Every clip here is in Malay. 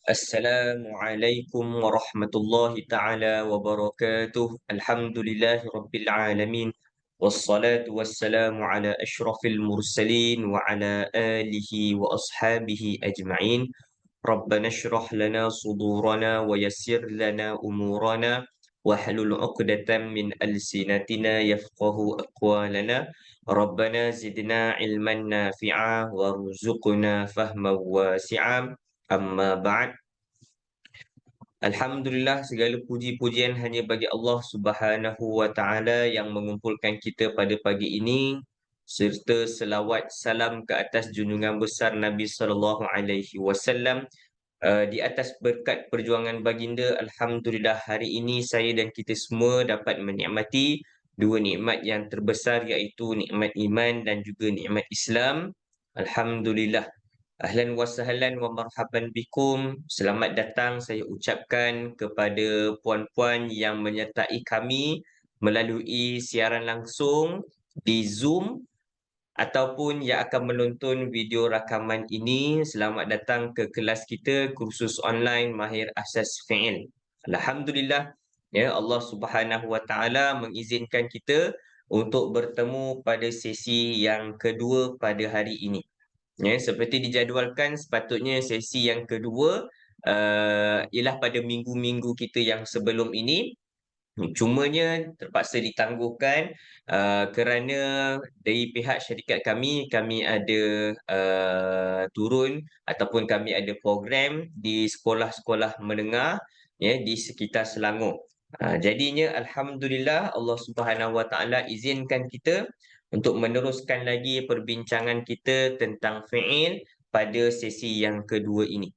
Assalamualaikum warahmatullahi taala wabarakatuh. Alhamdulillahi rabbil alamin. Wassalatu wassalamu ala asyrafil mursalin wa ala alihi wa ashabihi ajma'in. Rabbana shrah lana sudurana wa yassir lana umurana wahlul 'uqdatam min alsinatina yafqahu aqwalana. Rabbana zidna ilman nafi'a warzuqna fahman wasi'a. Amma ba'd. Alhamdulillah, segala puji-pujian hanya bagi Allah Subhanahu wa taala yang mengumpulkan kita pada pagi ini, serta selawat salam ke atas junjungan besar Nabi sallallahu alaihi wasallam. Di atas berkat perjuangan baginda, alhamdulillah hari ini saya dan kita semua dapat menikmati dua nikmat yang terbesar, iaitu nikmat iman dan juga nikmat Islam. Alhamdulillah. Ahlan wa sahlan wa marhaban bikum. Selamat datang saya ucapkan kepada puan-puan yang menyertai kami melalui siaran langsung di Zoom ataupun yang akan menonton video rakaman ini. Selamat datang ke kelas kita, kursus online Mahir Asas Fi'il. Alhamdulillah, ya, Allah Subhanahu wa taala mengizinkan kita untuk bertemu pada sesi yang kedua pada hari ini. Ya, seperti dijadualkan, sepatutnya sesi yang kedua ialah pada minggu-minggu kita yang sebelum ini. Cumanya terpaksa ditangguhkan kerana dari pihak syarikat kami ada turun ataupun kami ada program di sekolah-sekolah menengah, ya, di sekitar Selangor. Jadinya alhamdulillah Allah Subhanahu Wa Taala izinkan kita untuk meneruskan lagi perbincangan kita tentang fi'il pada sesi yang kedua ini.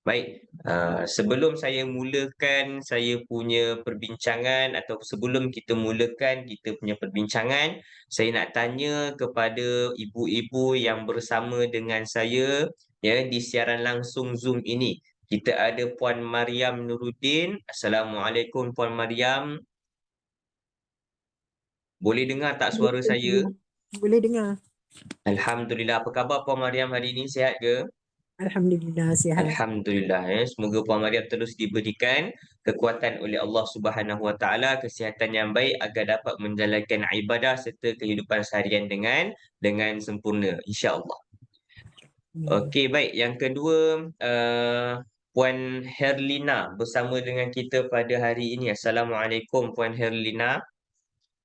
Baik, sebelum saya mulakan saya punya perbincangan atau sebelum kita mulakan kita punya perbincangan, saya nak tanya kepada ibu-ibu yang bersama dengan saya, ya, di siaran langsung Zoom ini. Kita ada Puan Mariam Nuruddin. Assalamualaikum Puan Mariam. Boleh dengar tak suara saya? Boleh dengar. Alhamdulillah. Apa khabar Puan Mariam hari ini? Sihat ke? Alhamdulillah sihat. Alhamdulillah, ya. Semoga Puan Mariam terus diberikan kekuatan oleh Allah Subhanahu Wa Taala, kesihatan yang baik agar dapat menjalankan ibadah serta kehidupan seharian dengan sempurna, insya-Allah. Okey, baik. Yang kedua, Puan Herlina bersama dengan kita pada hari ini. Assalamualaikum Puan Herlina.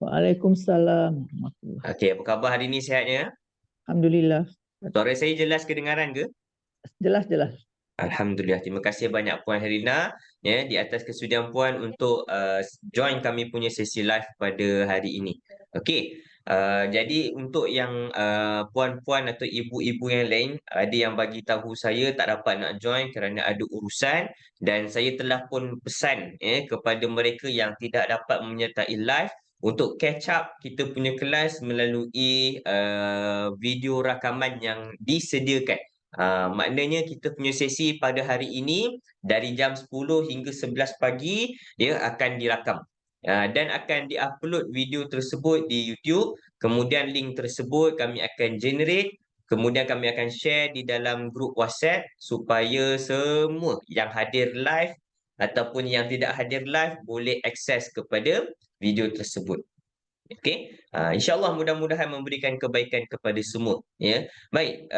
Waalaikumsalam warahmatullahi. Okey, apa khabar hari ini, sihatnya? Alhamdulillah. Suara saya jelas kedengaran ke? Jelas. Alhamdulillah, terima kasih banyak Puan Herina, ya, di atas kesudian Puan untuk join kami punya sesi live pada hari ini. Okey, jadi untuk yang puan-puan atau ibu-ibu yang lain, ada yang bagi tahu saya tak dapat nak join kerana ada urusan, dan saya telah pun pesan, kepada mereka yang tidak dapat menyertai live untuk catch up kita punya kelas melalui video rakaman yang disediakan. Maknanya kita punya sesi pada hari ini dari jam 10 hingga 11 pagi dia akan dirakam. Dan akan diupload video tersebut di YouTube. Kemudian link tersebut kami akan generate. Kemudian kami akan share di dalam grup WhatsApp supaya semua yang hadir live ataupun yang tidak hadir live boleh akses kepada video tersebut. Okey, insya-Allah mudah-mudahan memberikan kebaikan kepada semua, ya. Baik,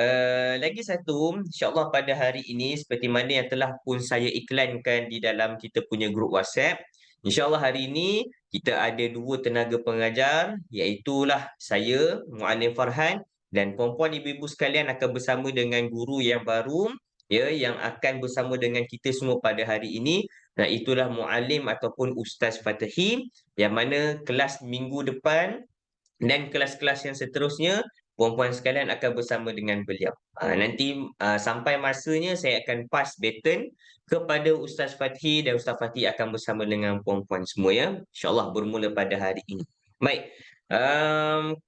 lagi satu, insya-Allah pada hari ini seperti mana yang telah pun saya iklankan di dalam kita punya grup WhatsApp, insya-Allah hari ini kita ada dua tenaga pengajar, iaitulah saya, Muallim Farhan, dan puan-puan ibu-ibu sekalian akan bersama dengan guru yang baru, ya, yang akan bersama dengan kita semua pada hari ini. Nah, itulah Muallim ataupun Ustaz Fatahi, yang mana kelas minggu depan dan kelas-kelas yang seterusnya puan-puan sekalian akan bersama dengan beliau. Nanti sampai masanya saya akan pass baton kepada Ustaz Fathi, dan Ustaz Fathi akan bersama dengan puan-puan semua, ya. InsyaAllah bermula pada hari ini. Baik,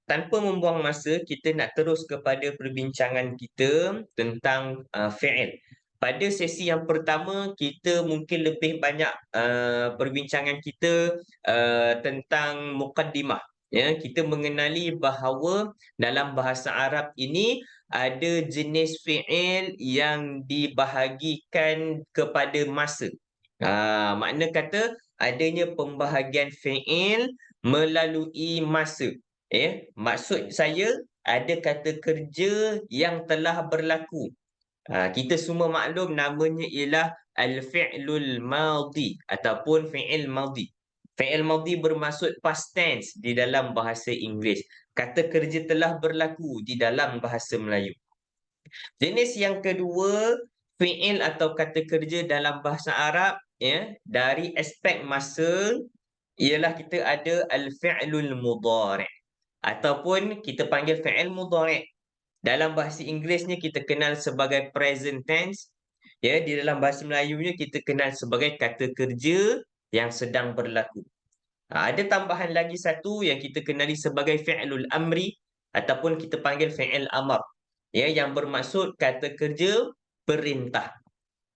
tanpa membuang masa, kita nak terus kepada perbincangan kita tentang fi'il. Pada sesi yang pertama, kita mungkin lebih banyak perbincangan kita tentang mukaddimah. Ya, kita mengenali bahawa dalam bahasa Arab ini ada jenis fi'il yang dibahagikan kepada masa. Makna kata adanya pembahagian fi'il melalui masa. Maksud saya ada kata kerja yang telah berlaku. Kita semua maklum namanya ialah al-fi'lul madhi ataupun fi'il madhi. Fi'il madhi bermaksud past tense di dalam bahasa Inggeris. Kata kerja telah berlaku di dalam bahasa Melayu. Jenis yang kedua, fi'il atau kata kerja dalam bahasa Arab, dari aspek masa ialah kita ada al-fi'lul mudhari' ataupun kita panggil fi'il mudhari'. Dalam bahasa Inggerisnya kita kenal sebagai present tense. Di dalam bahasa Melayunya kita kenal sebagai kata kerja yang sedang berlaku. Ada tambahan lagi satu yang kita kenali sebagai fi'lul amri ataupun kita panggil fi'il amar. Yang bermaksud kata kerja perintah.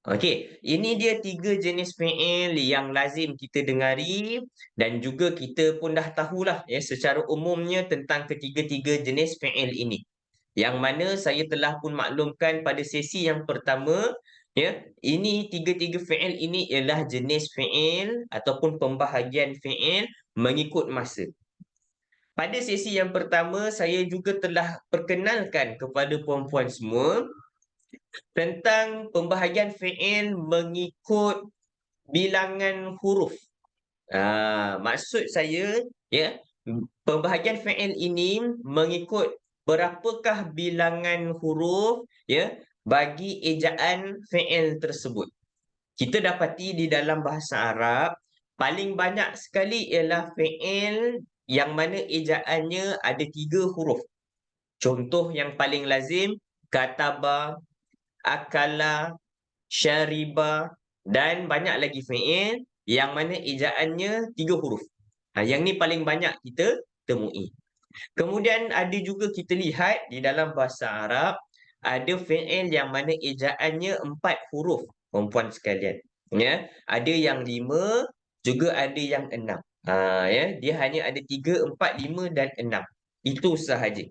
Okey, ini dia 3 jenis fi'il yang lazim kita dengari dan juga kita pun dah tahulah secara umumnya tentang ketiga-tiga jenis fi'il ini. Yang mana saya telah pun maklumkan pada sesi yang pertama, ini tiga-tiga fi'il ini ialah jenis fi'il ataupun pembahagian fi'il mengikut masa. Pada sesi yang pertama, saya juga telah perkenalkan kepada puan-puan semua tentang pembahagian fi'il mengikut bilangan huruf. Maksud saya, pembahagian fi'il ini mengikut berapakah bilangan huruf bagi ejaan fi'il tersebut. Kita dapati di dalam bahasa Arab paling banyak sekali ialah fi'il yang mana ejaannya ada 3 huruf. Contoh yang paling lazim, kataba, akala, syariba dan banyak lagi fi'il yang mana ejaannya 3 huruf. Yang ni paling banyak kita temui. Kemudian ada juga kita lihat di dalam bahasa Arab ada fi'il yang mana ejaannya 4 huruf, perempuan sekalian. Ada yang 5, juga ada yang 6. Dia hanya ada 3, 4, 5 dan 6. Itu sahaja.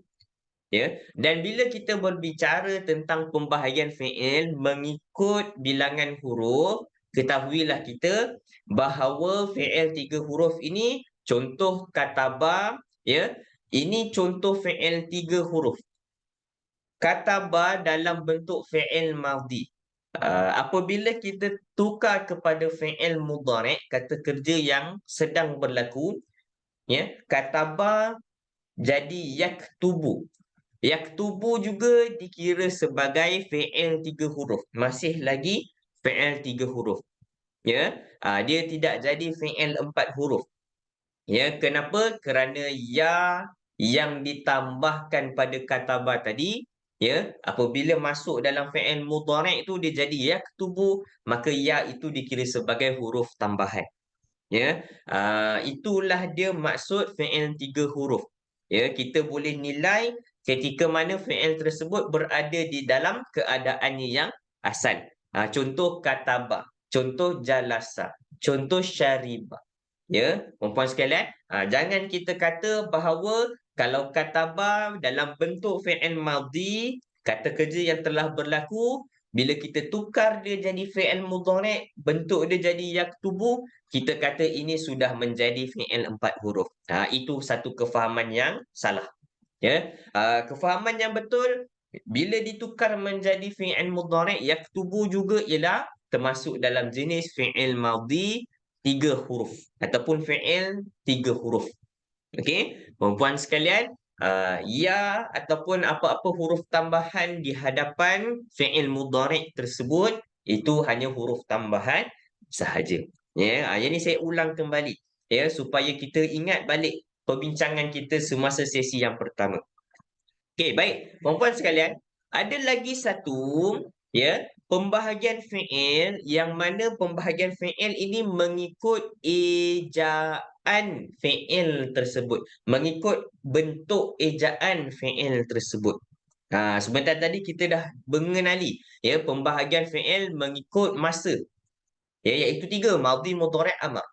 Dan bila kita berbicara tentang pembahagian fi'il mengikut bilangan huruf, ketahuilah kita bahawa fi'il 3 huruf ini contoh kataba, ini contoh fi'il 3 huruf. Kataba dalam bentuk fi'il madhi. Apabila kita tukar kepada fi'il mudhari', kata kerja yang sedang berlaku, kataba jadi yaktubu. Yaktubu juga dikira sebagai fi'il 3 huruf. Masih lagi fi'il 3 huruf. Dia tidak jadi fi'il 4 huruf. Kenapa? Kerana ya yang ditambahkan pada kataba tadi, apabila masuk dalam fi'il mudhari' itu dia jadi yaktubu, maka ya itu dikira sebagai huruf tambahan. Itulah dia maksud fi'il 3 huruf. Kita boleh nilai ketika mana fi'il tersebut berada di dalam keadaannya yang asal. Contoh kataba, contoh jalasa, contoh syariba. Perempuan sekalian, jangan kita kata bahawa kalau kataba dalam bentuk fi'il madhi, kata kerja yang telah berlaku, bila kita tukar dia jadi fi'il mudhari', bentuk dia jadi yaktubu, kita kata ini sudah menjadi fi'il 4 huruf. Itu satu kefahaman yang salah. Kefahaman yang betul, bila ditukar menjadi fi'il mudhari' yaktubu juga ialah termasuk dalam jenis fi'il madhi 3 huruf ataupun fi'il 3 huruf. Okey, perempuan sekalian, ya ataupun apa-apa huruf tambahan di hadapan fi'il mudhari' tersebut itu hanya huruf tambahan sahaja. Yang ni saya ulang kembali supaya kita ingat balik perbincangan kita semasa sesi yang pertama. Okey, baik. Perempuan sekalian, ada lagi satu pembahagian fi'il yang mana pembahagian fi'il ini mengikut ejaan fi'il tersebut, mengikut bentuk ejaan fi'il tersebut. Sebentar tadi kita dah mengenali pembahagian fi'il mengikut masa, iaitu 3, madhi, mudhari', amar.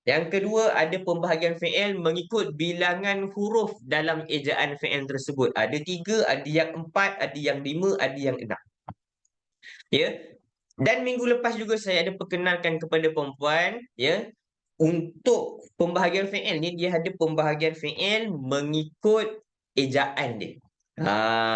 Yang kedua, ada pembahagian fi'il mengikut bilangan huruf dalam ejaan fi'il tersebut. Ada 3, ada yang 4, ada yang 5, ada yang 6. Ya. Dan minggu lepas juga saya ada perkenalkan kepada perempuan, ya, untuk pembahagian fi'il ni dia ada pembahagian fi'il mengikut ejaan dia.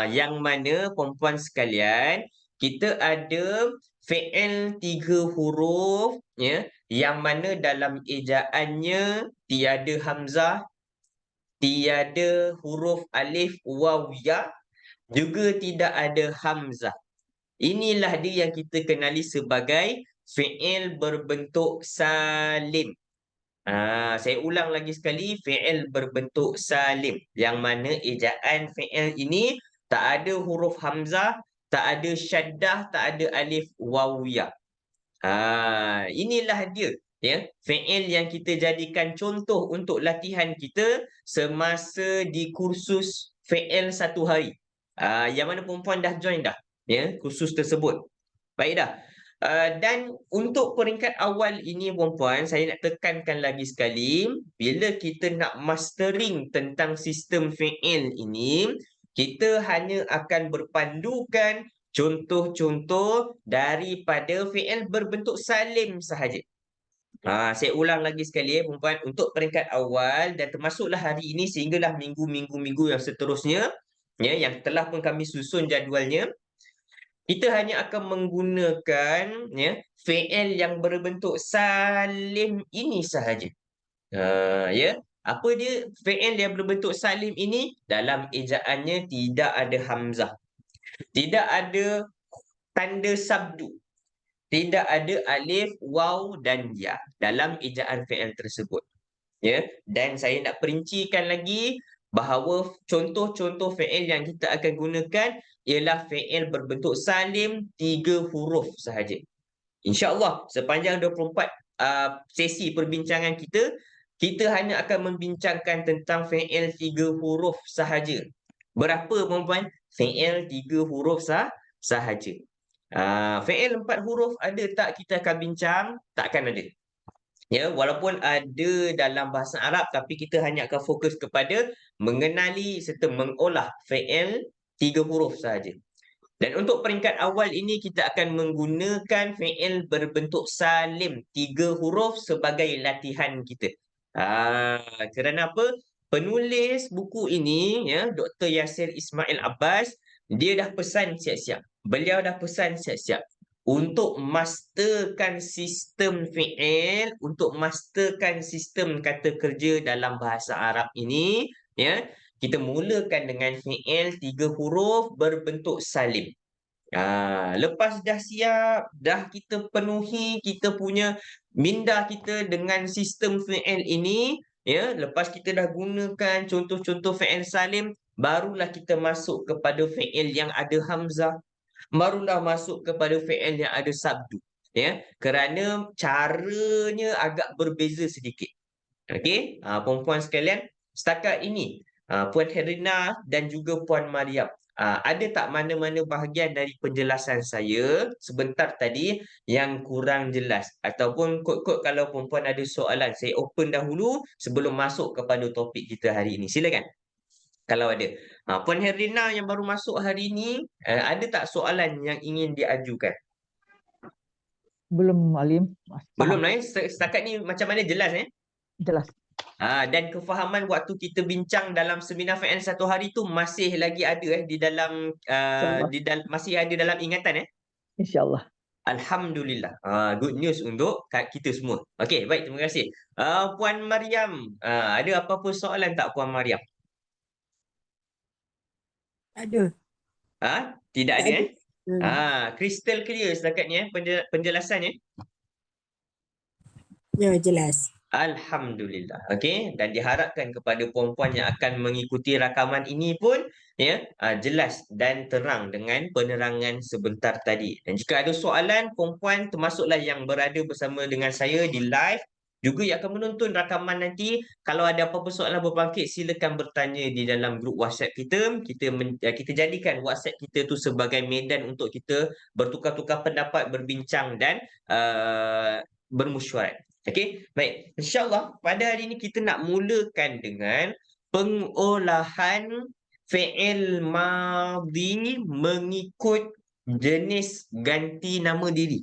Yang mana perempuan sekalian, kita ada fi'il 3 huruf, ya, yang mana dalam ejaannya tiada hamzah, tiada huruf alif waw ya, juga tidak ada hamzah. Inilah dia yang kita kenali sebagai fi'il berbentuk salim. Saya ulang lagi sekali, fi'il berbentuk salim. Yang mana ejaan fi'il ini tak ada huruf hamzah, tak ada syaddah, tak ada alif wawiyah. Inilah dia, ya, fi'il yang kita jadikan contoh untuk latihan kita semasa di kursus fi'il 1 hari. Yang mana perempuan dah join dah, ya, kursus tersebut. Baik dah. Dan untuk peringkat awal ini perempuan, saya nak tekankan lagi sekali, bila kita nak mastering tentang sistem fi'il ini, kita hanya akan berpandukan contoh-contoh daripada fi'il berbentuk salim sahaja. Saya ulang lagi sekali, perempuan, untuk peringkat awal dan termasuklah hari ini sehinggalah minggu-minggu yang seterusnya, ya, yang telah pun kami susun jadualnya, kita hanya akan menggunakan, ya, fi'il yang berbentuk salim ini sahaja. Ya, apa dia fi'il yang berbentuk salim ini? Dalam ejaannya tidak ada hamzah, tidak ada tanda sabdu, tidak ada alif, waw dan ya dalam ejaan fi'il tersebut. Ya, dan saya nak perincikan lagi bahawa contoh-contoh fi'il yang kita akan gunakan ialah fi'il berbentuk salim 3 huruf sahaja. InsyaAllah sepanjang 24 sesi perbincangan kita, kita hanya akan membincangkan tentang fi'il 3 huruf sahaja. Berapa perempuan? Fi'il 3 huruf sahaja. Fi'il 4 huruf ada tak kita akan bincang? Takkan ada. Ya, walaupun ada dalam bahasa Arab, tapi kita hanya akan fokus kepada mengenali serta mengolah fi'il 3 huruf sahaja. Dan untuk peringkat awal ini kita akan menggunakan fi'il berbentuk salim 3 huruf sebagai latihan kita. Kerana apa? Penulis buku ini, ya, Dr. Yasir Ismail Abbas, dia dah pesan siap-siap. Beliau dah pesan siap-siap untuk masterkan sistem fi'il, untuk masterkan sistem kata kerja dalam bahasa Arab ini, ya, kita mulakan dengan fi'il 3 huruf berbentuk salim. Lepas dah siap, dah kita penuhi kita punya minda kita dengan sistem fi'il ini, ya, lepas kita dah gunakan contoh-contoh fi'il salim, barulah kita masuk kepada fi'il yang ada hamzah, barulah masuk kepada fi'il yang ada sabdu, ya, kerana caranya agak berbeza sedikit. Okey, perempuan sekalian, setakat ini Puan Herina dan juga Puan Mariam, ada tak mana-mana bahagian dari penjelasan saya sebentar tadi yang kurang jelas, ataupun kod-kod kalau perempuan ada soalan, saya open dahulu sebelum masuk kepada topik kita hari ini. Silakan kalau ada. Puan Herina yang baru masuk hari ini, ada tak soalan yang ingin diajukan? Belum, Alim. Belum Paham. lah, setakat ni macam mana, jelas Jelas. Dan kefahaman waktu kita bincang dalam seminar fi'il 1 hari tu masih lagi ada di dalam InsyaAllah. masih ada dalam ingatan InsyaAllah. Alhamdulillah. Good news untuk kita semua. Okey, baik, terima kasih. Puan Mariam, ada apa-apa soalan tak Puan Mariam? Ada. Tidak Tak ada ada. crystal clear setakat ni penjelasannya. Ya, jelas. Alhamdulillah. Okey, dan diharapkan kepada puan-puan yang akan mengikuti rakaman ini pun, ya, jelas dan terang dengan penerangan sebentar tadi. Dan jika ada soalan, puan-puan termasuklah yang berada bersama dengan saya di live, juga yang akan menonton rakaman nanti, kalau ada apa-apa soalan berbangkit, silakan bertanya di dalam grup WhatsApp kita. Kita jadikan WhatsApp kita tu sebagai medan untuk kita bertukar-tukar pendapat, berbincang dan bermesyuarat. Okey, baik. InsyaAllah pada hari ini kita nak mulakan dengan pengolahan fi'il madhi mengikut jenis ganti nama diri.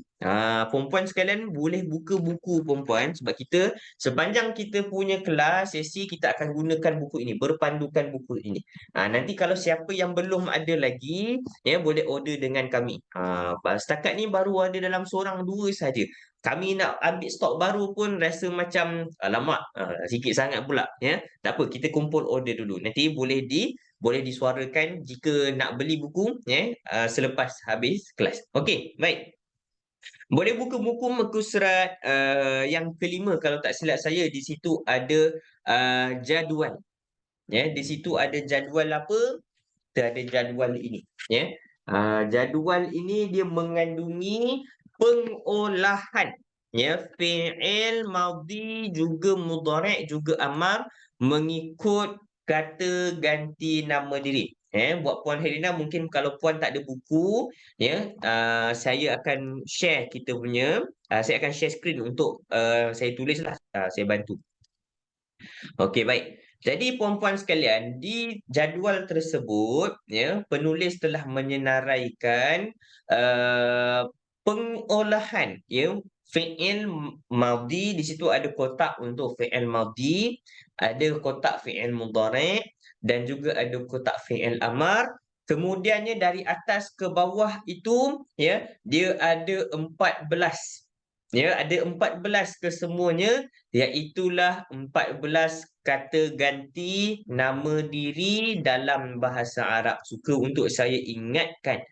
Perempuan sekalian boleh buka buku perempuan, sebab kita sepanjang kita punya kelas, sesi, kita akan gunakan buku ini, berpandukan buku ini. Nanti kalau siapa yang belum ada lagi, ya boleh order dengan kami. Setakat ni baru ada dalam seorang dua saja. Kami nak ambil stok baru pun rasa macam alamak, sikit sangat pula, ya. Tak apa, kita kumpul order dulu. Nanti boleh disuarakan jika nak beli buku, ya, selepas habis kelas. Okey, baik. Boleh buka buku muka surat yang kelima kalau tak silap saya. Di situ ada jadual. Ya, di situ ada jadual apa? Kita ada jadual ini, ya. Jadual ini dia mengandungi pengolahan, ya, fi'il madhi juga mudhari' juga amar mengikut kata ganti nama diri. Buat Puan Helena, mungkin kalau Puan tak ada buku, ya, saya akan share kita punya, saya akan share skrin untuk saya tulislah, saya bantu. Okey, baik. Jadi puan-puan sekalian, di jadual tersebut, ya, penulis telah menyenaraikan pengolahan, ya, fi'il madhi. Di situ ada kotak untuk fi'il madhi, ada kotak fi'il mudhari' dan juga ada kotak fi'il amar. Kemudiannya dari atas ke bawah itu, ya, dia ada 14. Ya, ada 14 kesemuanya, iaitulah 14 kata ganti nama diri dalam bahasa Arab. Suka untuk saya ingatkan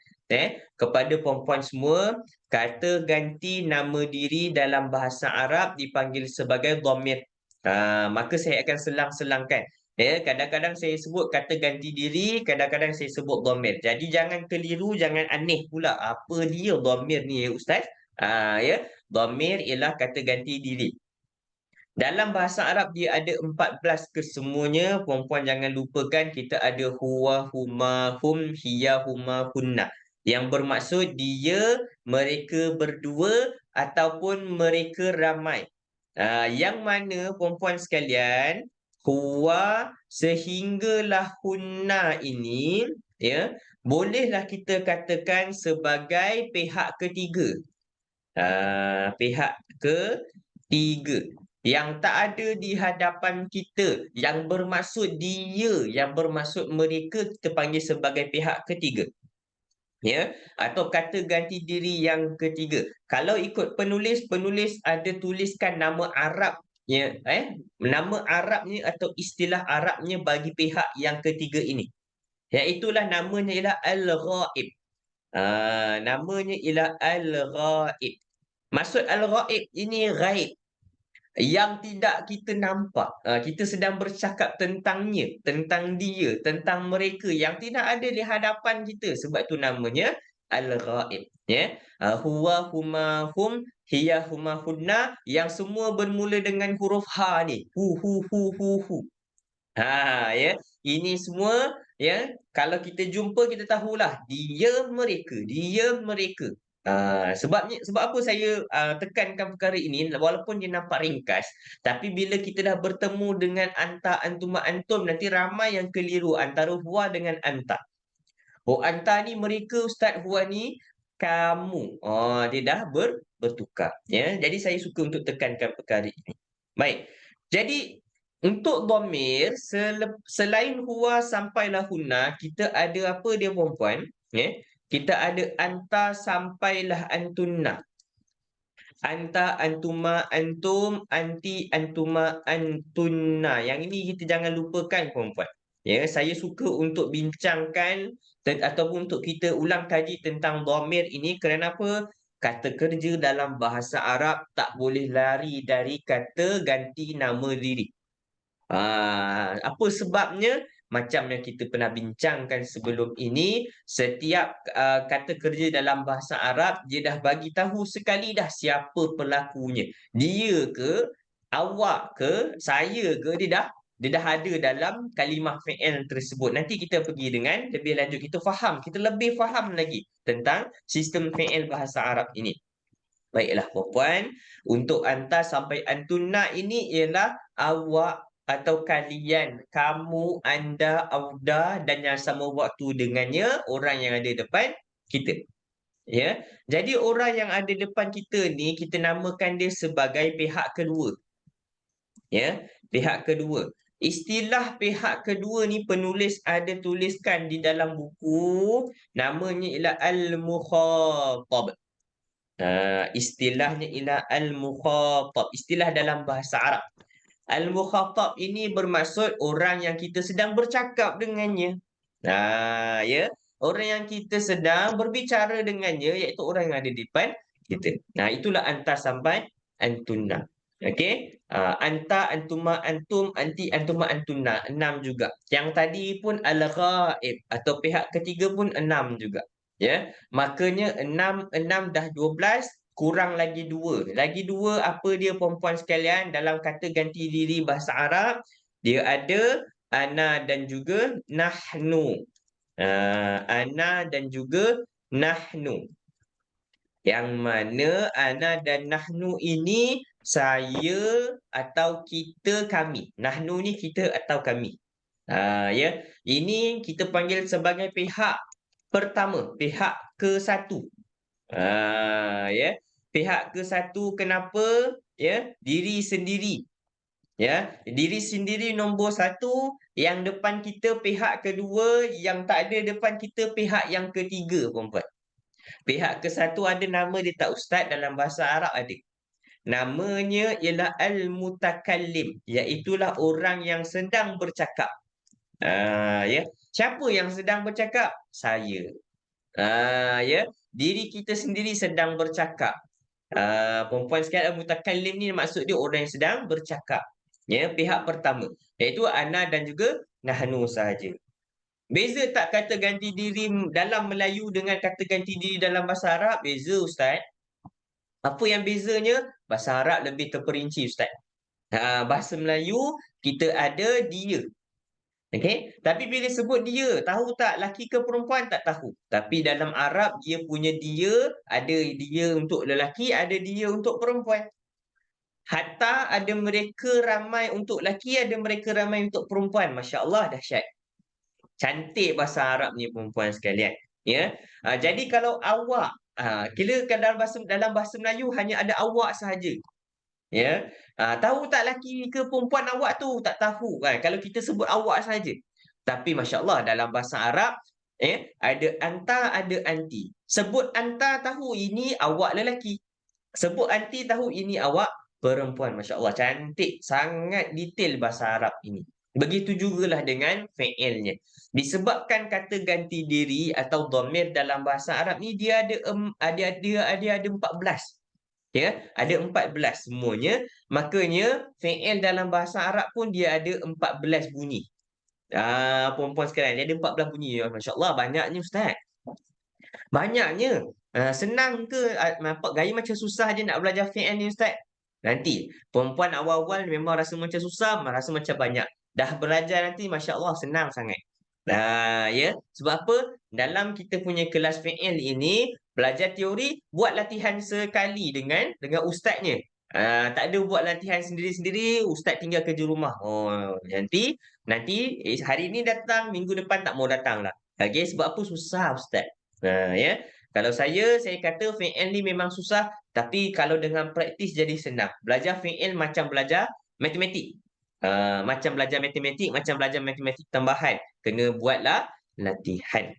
kepada puan-puan semua, kata ganti nama diri dalam bahasa Arab dipanggil sebagai dhamir. Maka saya akan selang-selangkan. Kadang-kadang saya sebut kata ganti diri, kadang-kadang saya sebut dhamir. Jadi jangan keliru, jangan aneh pula. Apa dia dhamir ni, Ustaz? Ya, dhamir ialah kata ganti diri. Dalam bahasa Arab dia ada 14 kesemuanya. Puan-puan jangan lupakan, kita ada huwa, huma, hum, hiya, huma, hunna. Yang bermaksud dia, mereka berdua ataupun mereka ramai. Yang mana puan-puan sekalian, huwa sehinggalah hunna ini, ya, bolehlah kita katakan sebagai pihak ketiga. Pihak ketiga yang tak ada di hadapan kita, yang bermaksud dia, yang bermaksud mereka, kita panggil sebagai pihak ketiga, ya, atau kata ganti diri yang ketiga. Kalau ikut penulis ada tuliskan nama Arabnya, nama Arabnya atau istilah Arabnya bagi pihak yang ketiga ini, iaitulah namanya ialah al-ghaib. Namanya ialah al-ghaib. Maksud al-ghaib ini ghaib, yang tidak kita nampak. Kita sedang bercakap tentangnya, tentang dia, tentang mereka yang tidak ada di hadapan kita. Sebab tu namanya al-ghaib, ya. Huwa, huma, hum, hiya, huma, hunna, yang semua bermula dengan huruf ha ni. Hu. Ya. Ini semua, ya, kalau kita jumpa kita tahulah dia mereka. Sebab apa saya tekankan perkara ini, walaupun dia nampak ringkas, tapi bila kita dah bertemu dengan anta, antuma, antum, nanti ramai yang keliru antara huwa dengan anta. Anta ni mereka, Ustaz, huwa ni kamu. Dia dah bertukar, ya. Jadi saya suka untuk tekankan perkara ini. Baik. Jadi untuk dhamir, selain huwa sampailah hunna, kita ada apa dia puan-puan? Ya. Kita ada anta sampailah antunna. Anta, antuma, antum, anti, antuma, antunna. Yang ini kita jangan lupakan puan-puan. Ya, saya suka untuk bincangkan ataupun untuk kita ulang kaji tentang dhamir ini. Kerana apa? Kata kerja dalam bahasa Arab tak boleh lari dari kata ganti nama diri. Apa sebabnya? Macam yang kita pernah bincangkan sebelum ini, setiap kata kerja dalam bahasa Arab, dia dah bagi tahu sekali dah siapa pelakunya. Dia ke, awak ke, saya ke, dia dah ada dalam kalimah fi'il tersebut. Nanti kita pergi dengan lebih lanjut, kita lebih faham lagi tentang sistem fi'il bahasa Arab ini. Baiklah puan-puan, untuk anta sampai antunna ini ialah awak atau kalian, kamu, anda, auda dan yang sama waktu dengannya orang yang ada depan kita. Ya. Jadi orang yang ada depan kita ni kita namakan dia sebagai pihak kedua. Ya, pihak kedua. Istilah pihak kedua ni penulis ada tuliskan di dalam buku, namanya ialah al-mukhatab. Istilahnya ialah al-mukhatab. Istilah dalam bahasa Arab. Al-mukhatab ini bermaksud orang yang kita sedang bercakap dengannya. Ya. Orang yang kita sedang berbicara dengannya iaitu orang yang ada di depan kita. Itulah anta sampai antunna. Okey? Anta, antuma, antum, anti, antuma, antunna. 6 juga. Yang tadi pun al-ghaib atau pihak ketiga pun 6 juga. Ya. Makanya 6 dah 12, kurang lagi 2. Lagi 2 apa dia puan-puan sekalian dalam kata ganti diri bahasa Arab? Dia ada ana dan juga nahnu. Ana dan juga nahnu. Yang mana ana dan nahnu ini saya atau kita, kami. Nahnu ni kita atau kami. Ya. Ini kita panggil sebagai pihak pertama, pihak ke-1. Ya. Pihak ke-1 kenapa? Ya, diri sendiri. Ya, diri sendiri nombor 1, yang depan kita pihak kedua, yang tak ada depan kita pihak yang ketiga, puan-puan. Pihak ke-1 ada nama dia tak ustaz, dalam bahasa Arab ada. Namanya ialah al-mutakallim, iaitulah orang yang sedang bercakap. Ya. Siapa yang sedang bercakap? Saya. Ya, diri kita sendiri sedang bercakap. Perempuan sekalian, al-mutakallim ni maksud dia orang yang sedang bercakap. Ya, pihak pertama iaitu ana dan juga nahnu sahaja. Beza tak kata ganti diri dalam Melayu dengan kata ganti diri dalam bahasa Arab? Beza ustaz. Apa yang bezanya? Bahasa Arab lebih terperinci ustaz. Bahasa Melayu kita ada dia. Okey, tapi bila sebut dia, tahu tak laki ke perempuan? Tak tahu. Tapi dalam Arab dia punya dia, ada dia untuk lelaki, ada dia untuk perempuan. Hatta ada mereka ramai untuk lelaki, ada mereka ramai untuk perempuan. Masya-Allah, dahsyat. Cantik bahasa Arab ni perempuan sekalian. Ya. Jadi kalau awak, kira dalam bahasa Melayu hanya ada awak sahaja. Ya. Tahu tak laki ke perempuan awak tu? Tak tahu kan. Kalau kita sebut awak saja. Tapi masya-Allah dalam bahasa Arab ada anta, ada anti. Sebut anta tahu ini awak lelaki. Sebut anti tahu ini awak perempuan. Masya-Allah cantik, sangat detail bahasa Arab ini. Begitu jugalah dengan fi'ilnya. Disebabkan kata ganti diri atau dhamir dalam bahasa Arab ni dia ada 14. Ya, ada 14 semuanya. Makanya fi'il dalam bahasa Arab pun dia ada 14 bunyi. Perempuan sekalian, dia ada 14 bunyi. Masya-Allah, banyaknya ustaz. Banyaknya. Senang ke nampak gaya macam susah je nak belajar fi'il ni ustaz? Nanti perempuan awal-awal memang rasa macam susah, rasa macam banyak. Dah belajar nanti masya-Allah senang sangat. Ya, sebab apa? Dalam kita punya kelas fi'il ini belajar teori, buat latihan sekali dengan ustaznya. Tak ada buat latihan sendiri-sendiri, ustaz tinggal kerja rumah. Oh, nanti hari ini datang, minggu depan tak mau datang lah. Okey, sebab apa? Susah ustaz. Ya. Kalau saya kata fi'il ni memang susah, tapi kalau dengan praktis jadi senang. Belajar fi'il macam belajar matematik. Macam belajar matematik tambahan. Kena buatlah latihan.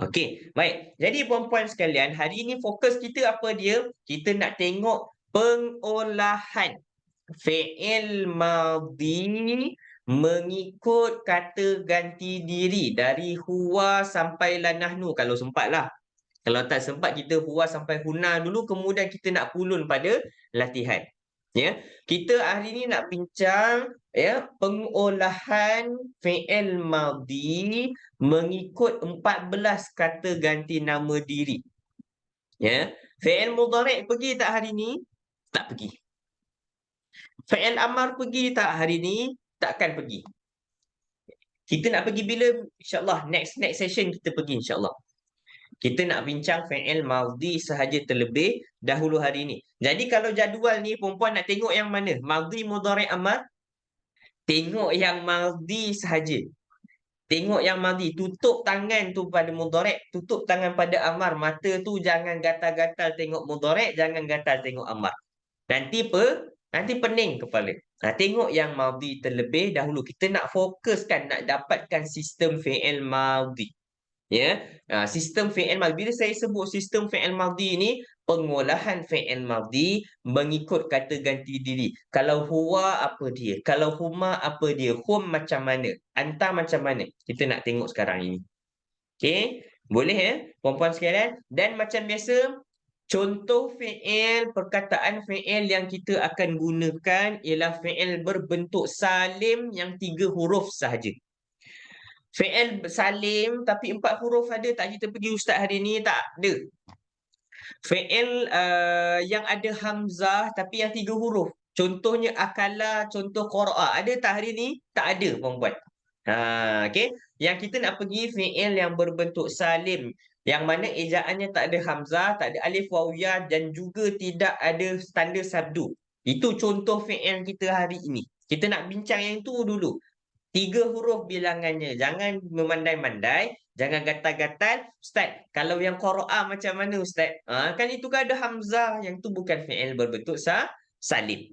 Okey, baik. Jadi puan-puan sekalian, hari ini fokus kita apa dia? Kita nak tengok pengolahan fi'il madhi mengikut kata ganti diri dari huwa sampai la nahnu kalau sempatlah. Kalau tak sempat kita huwa sampai huna dulu, kemudian kita nak pulun pada latihan. Ya, kita hari ini nak bincang ya pengolahan fi'il madhi mengikut 14 kata ganti nama diri. Ya, fi'il mudhari' pergi tak hari ini? Tak pergi. Fi'il amar pergi tak hari ini? Takkan pergi. Kita nak pergi bila? InsyaAllah next session kita pergi insyaAllah. Kita nak bincang fi'il madhi sahaja terlebih dahulu hari ini. Jadi kalau jadual ni perempuan nak tengok yang mana? Madhi, mudhari', amar? Tengok yang madhi sahaja. Tengok yang madhi. Tutup tangan tu pada mudhari', tutup tangan pada amar. Mata tu jangan gatal-gatal tengok mudhari', jangan gatal tengok amar. Nanti pening kepala. Tengok yang madhi terlebih dahulu. Kita nak fokuskan, nak dapatkan sistem fi'il madhi. Ya, sistem fi'il madhi. Bila saya sebut sistem fi'il madhi ni, pengolahan fi'il madhi mengikut kata ganti diri. Kalau huwa apa dia? Kalau huma apa dia? Hum macam mana? Anta macam mana? Kita nak tengok sekarang ini. Okey, boleh ya, puan-puan sekalian? Dan macam biasa, contoh fi'il, perkataan fi'il yang kita akan gunakan ialah fi'il berbentuk salim yang 3 huruf sahaja. Fi'il salim tapi 4 huruf ada tak kita pergi ustaz hari ni? Tak ada. Fi'il yang ada hamzah tapi yang 3 huruf. Contohnya akala, contoh qara'a. Ada tak hari ni? Tak ada, puan-puan. Okey. Yang kita nak pergi fi'il yang berbentuk salim, yang mana ejaannya tak ada hamzah, tak ada alif wawiyah dan juga tidak ada tanda sabdu. Itu contoh fi'il kita hari ini. Kita nak bincang yang itu dulu. 3 huruf bilangannya. Jangan memandai-mandai. Jangan gatal-gatal. Ustaz, kalau yang qara'a macam mana Ustaz? Kan itu kan ada hamzah. Yang tu bukan fi'il berbentuk salim.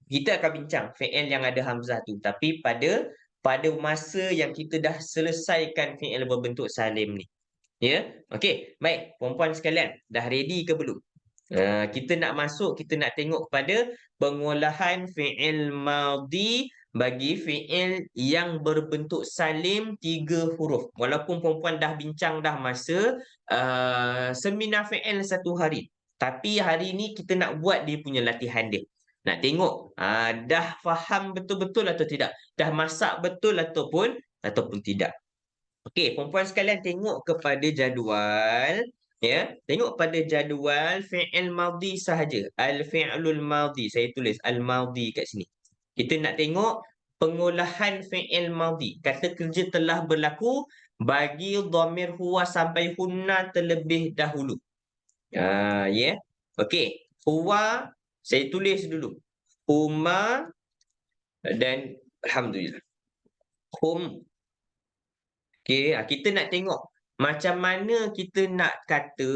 Kita akan bincang fi'il yang ada hamzah tu. Tapi pada masa yang kita dah selesaikan fi'il berbentuk salim ni. Ya? Okey. Baik. Puan-puan sekalian. Dah ready ke belum? Kita nak masuk. Kita nak tengok kepada pengolahan fi'il madhi bagi fi'il yang berbentuk salim 3 huruf. Walaupun perempuan dah bincang dah masa seminar fi'il 1 hari. Tapi hari ni kita nak buat dia punya latihan dia. Nak tengok dah faham betul-betul atau tidak. Dah masak betul ataupun tidak. Okey, perempuan sekalian tengok kepada jadual. Ya, tengok pada jadual fi'il madhi sahaja. Al-fi'lul madhi. Saya tulis al-madhi kat sini. Kita nak tengok pengolahan fi'il madhi. Kata kerja telah berlaku bagi dhamir huwa sampai hunna terlebih dahulu. Ya. Okey. Huwa saya tulis dulu. Huma dan alhamdulillah. Hum. Okey, kita nak tengok macam mana kita nak kata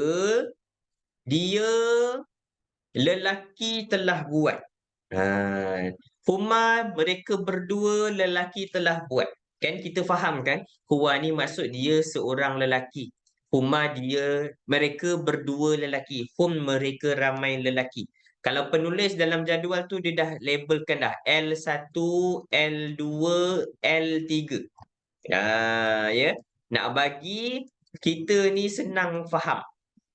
dia lelaki telah buat. Huma, mereka berdua lelaki telah buat. Kan kita faham kan? Huwa ni maksud dia seorang lelaki. Huma mereka berdua lelaki. Hum, mereka ramai lelaki. Kalau penulis dalam jadual tu dia dah labelkan dah L1, L2, L3. Ya. Nak bagi kita ni senang faham.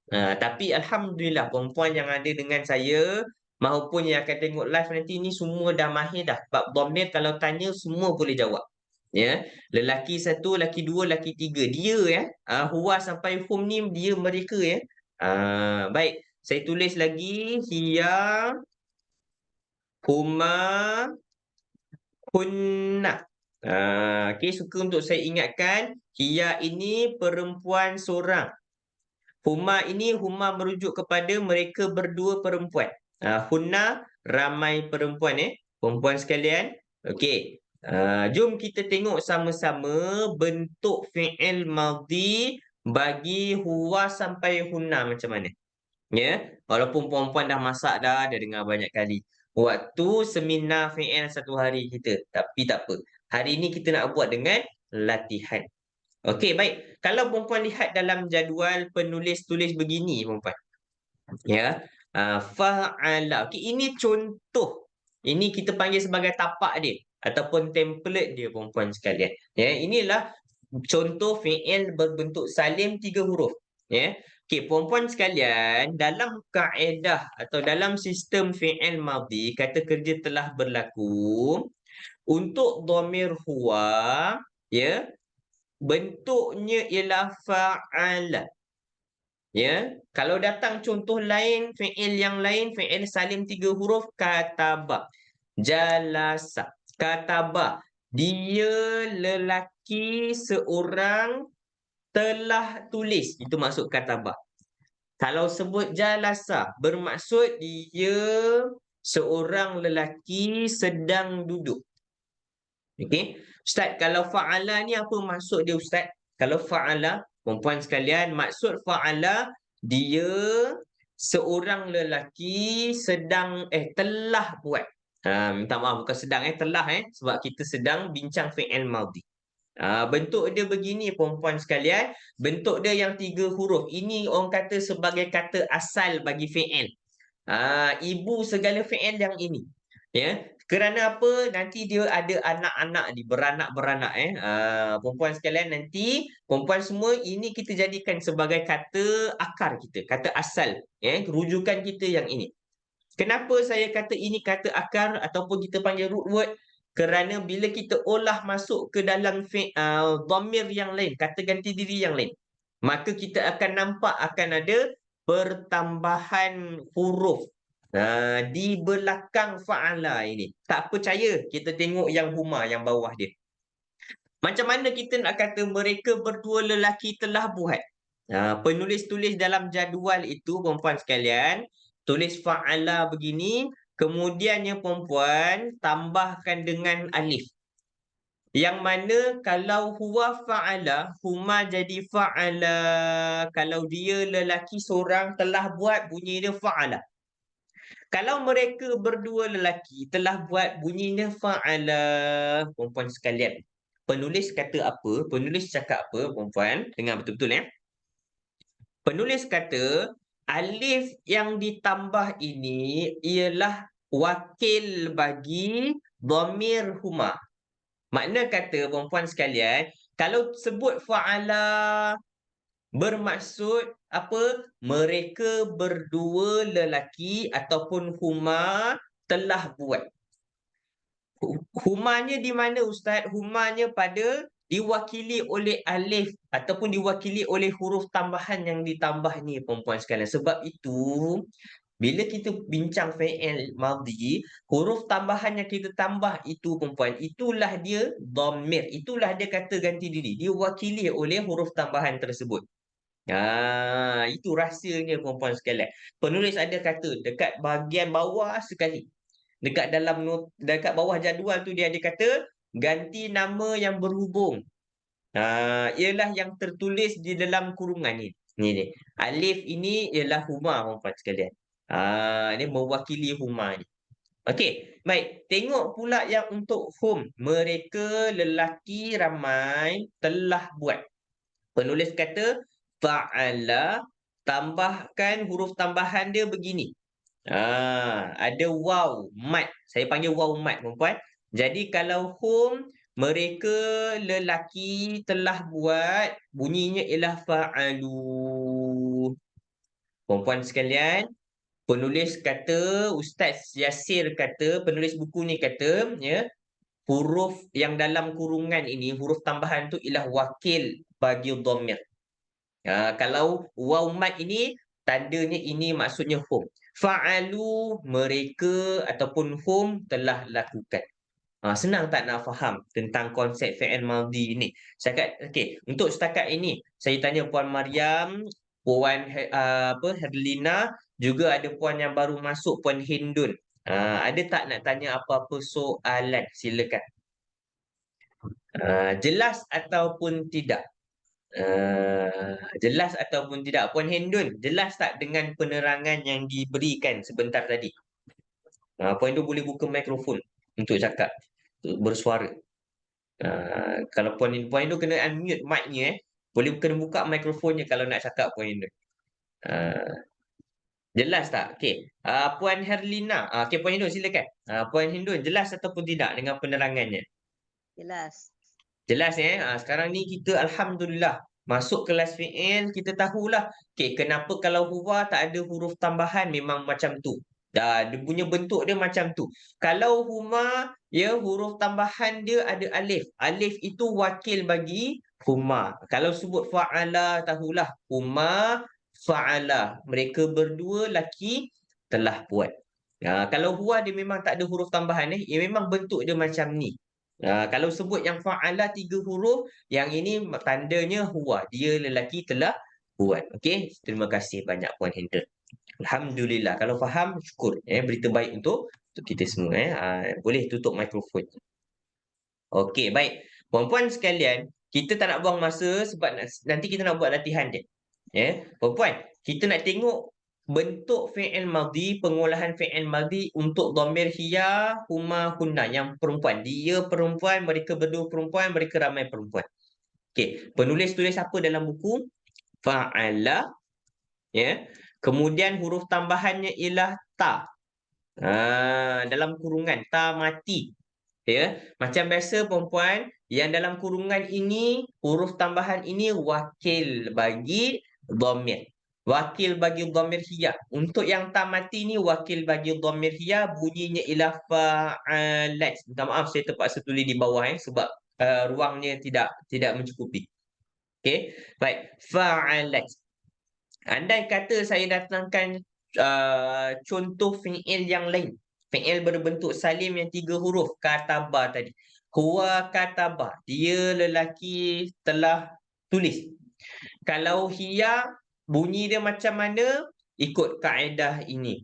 Tapi alhamdulillah perempuan yang ada dengan saya maupun yang akan tengok live nanti ni semua dah mahir dah. Bab dhamir kalau tanya semua boleh jawab. Ya, lelaki 1, lelaki 2, lelaki 3. Dia ya. Huwa sampai hum ni dia mereka ya. Baik, saya tulis lagi hiya, huma, hunna. Okey, suka untuk saya ingatkan hiya ini perempuan seorang. Huma ini huma merujuk kepada mereka berdua perempuan. Hunna ramai perempuan perempuan sekalian. Okey. Jom kita tengok sama-sama bentuk fi'il madhi bagi huwa sampai hunna macam mana. Ya, walaupun perempuan dah masak dah dengar banyak kali. Waktu seminar fi'il 1 hari kita. Tapi tak apa. Hari ini kita nak buat dengan latihan. Okey, baik. Kalau perempuan lihat dalam jadual penulis tulis begini, perempuan. Ya. Fa'ala. Okey, ini contoh. Ini kita panggil sebagai tapak dia ataupun template dia, perempuan sekalian. Ya, inilah contoh fi'il berbentuk salim 3 huruf. Ya. Okey, perempuan sekalian, dalam kaedah atau dalam sistem fi'il madhi, kata kerja telah berlaku. Untuk dhamir huwa, ya, bentuknya ialah fa'ala. Ya, kalau datang contoh lain, fi'il yang lain, fi'il salim 3 huruf, kataba, jalasa, kataba. Dia lelaki seorang telah tulis. Itu maksud katabah. Kalau sebut jalasa, bermaksud dia seorang lelaki sedang duduk. Okey. Ustaz, kalau fa'ala ni apa maksud dia Ustaz? Kalau fa'ala, perempuan sekalian, maksud fa'ala dia seorang lelaki sedang telah buat. Minta maaf bukan sedang telah sebab kita sedang bincang fi'il madhi. Bentuk dia begini perempuan sekalian, bentuk dia yang 3 huruf. Ini orang kata sebagai kata asal bagi fi'il. Ibu segala fi'il yang ini. Ya. Kerana apa? Nanti dia ada anak-anak ni, beranak-beranak perempuan sekalian, nanti perempuan semua ini kita jadikan sebagai kata akar kita, kata asal, rujukan kita yang ini. Kenapa saya kata ini kata akar ataupun kita panggil root word? Kerana bila kita olah masuk ke dalam dhamir yang lain, kata ganti diri yang lain, maka kita akan nampak akan ada pertambahan huruf di belakang fa'ala ini. Tak percaya, kita tengok yang huma yang bawah dia. Macam mana kita nak kata mereka berdua lelaki telah buat? Penulis tulis dalam jadual itu perempuan sekalian, tulis fa'ala begini, kemudiannya perempuan tambahkan dengan alif. Yang mana kalau huwa fa'ala, huma jadi fa'ala. Kalau dia lelaki seorang telah buat, bunyi dia fa'ala. Kalau mereka berdua lelaki telah buat, bunyinya fa'ala. Perempuan sekalian, penulis kata apa? Penulis cakap apa perempuan? Dengar betul-betul Penulis kata alif yang ditambah ini ialah wakil bagi dhamir huma. Makna kata perempuan sekalian, kalau sebut fa'ala bermaksud apa? Mereka berdua lelaki ataupun huma telah buat. Humanya di mana Ustaz? Humanya pada diwakili oleh alif ataupun diwakili oleh huruf tambahan yang ditambah ni perempuan sekalian. Sebab itu bila kita bincang fi'il madhi, huruf tambahan yang kita tambah itu perempuan, itulah dia dhamir, itulah dia kata ganti diri, diwakili oleh huruf tambahan tersebut. Itu rahsianya perempuan sekalian. Penulis ada kata dekat bahagian bawah sekali. Dekat bawah jadual tu dia ada kata ganti nama yang berhubung. Ialah yang tertulis di dalam kurungan ni. Ni. Alif ini ialah huma perempuan sekalian. Ini mewakili huma ni. Okey, baik. Tengok pula yang untuk hum. Mereka lelaki ramai telah buat. Penulis kata fa'ala, tambahkan huruf tambahan dia begini. Ada waw, mat. Saya panggil waw mat perempuan. Jadi kalau hum, mereka lelaki telah buat, bunyinya ialah fa'alu. Perempuan sekalian, penulis kata, Ustaz Yasir kata, penulis buku ni kata, huruf yang dalam kurungan ini, huruf tambahan tu ialah wakil bagi dhamir. Kalau waw mat ini, tandanya ini maksudnya hum. Fa'alu, mereka ataupun hum telah lakukan. Senang tak nak faham tentang konsep fi'il madhi ni? Okey, untuk setakat ini saya tanya Puan Mariam, Puan Herlina, juga ada puan yang baru masuk, Puan Hindun. Ada tak nak tanya apa-apa soalan? Silakan. Jelas ataupun tidak? Jelas ataupun tidak? Puan Hindun, jelas tak dengan penerangan yang diberikan sebentar tadi? Puan Hindun boleh buka mikrofon untuk cakap, bersuara. Kalau Puan Hindun kena unmute mic-nya. Boleh kena buka mikrofonnya kalau nak cakap Puan Hindun. Jelas tak? Okey. Puan Herlina. Okey, Puan Hindun silakan. Puan Hindun, jelas ataupun tidak dengan penerangannya? Jelas. Jelas sekarang ni kita alhamdulillah masuk kelas fi'il, kita tahulah kenapa kalau huwa tak ada huruf tambahan memang macam tu. Dia punya bentuk dia macam tu. Kalau huma huruf tambahan dia ada alif. Alif itu wakil bagi huma. Kalau sebut fa'ala, tahulah huma fa'ala. Mereka berdua laki telah buat. Kalau huwa dia memang tak ada huruf tambahan memang bentuk dia macam ni. Kalau sebut yang fa'ala 3 huruf, yang ini tandanya huwa. Dia lelaki telah buat. Okey, terima kasih banyak Puan Hendra. Alhamdulillah. Kalau faham, syukur. Berita baik untuk kita semua. Boleh tutup mikrofon. Okey, baik. Puan-puan sekalian, kita tak nak buang masa sebab nanti kita nak buat latihan je. Puan-puan, kita nak tengok bentuk fi'il madhi, pengolahan fi'il madhi untuk dhamir hiya, huma, hunna yang perempuan. Dia perempuan, mereka berdua perempuan, mereka ramai perempuan. Okey, penulis tulis apa dalam buku? Fa'ala, kemudian huruf tambahannya ialah ta. Dalam kurungan ta mati. Macam biasa perempuan, yang dalam kurungan ini huruf tambahan ini wakil bagi dhamir. Wakil bagi dhamir hiya. Untuk yang ta mati ni wakil bagi dhamir hiya, bunyinya ialah fa'alat. Minta maaf saya terpaksa tulis di bawah sebab ruangnya tidak mencukupi. Okey, baik. Fa'alat. Andai kata saya datangkan contoh fi'il yang lain. Fi'il berbentuk salim yang 3 huruf. Kataba tadi. Huwa kataba. Dia lelaki telah tulis. Kalau hiya, bunyi dia macam mana? Ikut kaedah ini.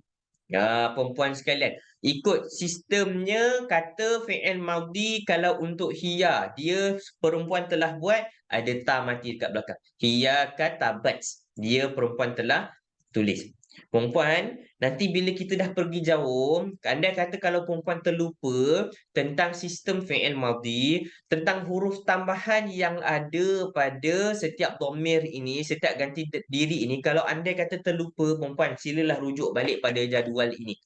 Perempuan sekalian. Ikut sistemnya kata fi'il madhi kalau untuk hiya. Dia perempuan telah buat, ada ta mati dekat belakang. Hiya katabat. Dia perempuan telah tulis. Perempuan, nanti bila kita dah pergi jauh, andai kata kalau perempuan terlupa tentang sistem fi'il madhi, tentang huruf tambahan yang ada pada setiap dhamir ini, setiap ganti diri ini, kalau andai kata terlupa, perempuan silalah rujuk balik pada jadual ini.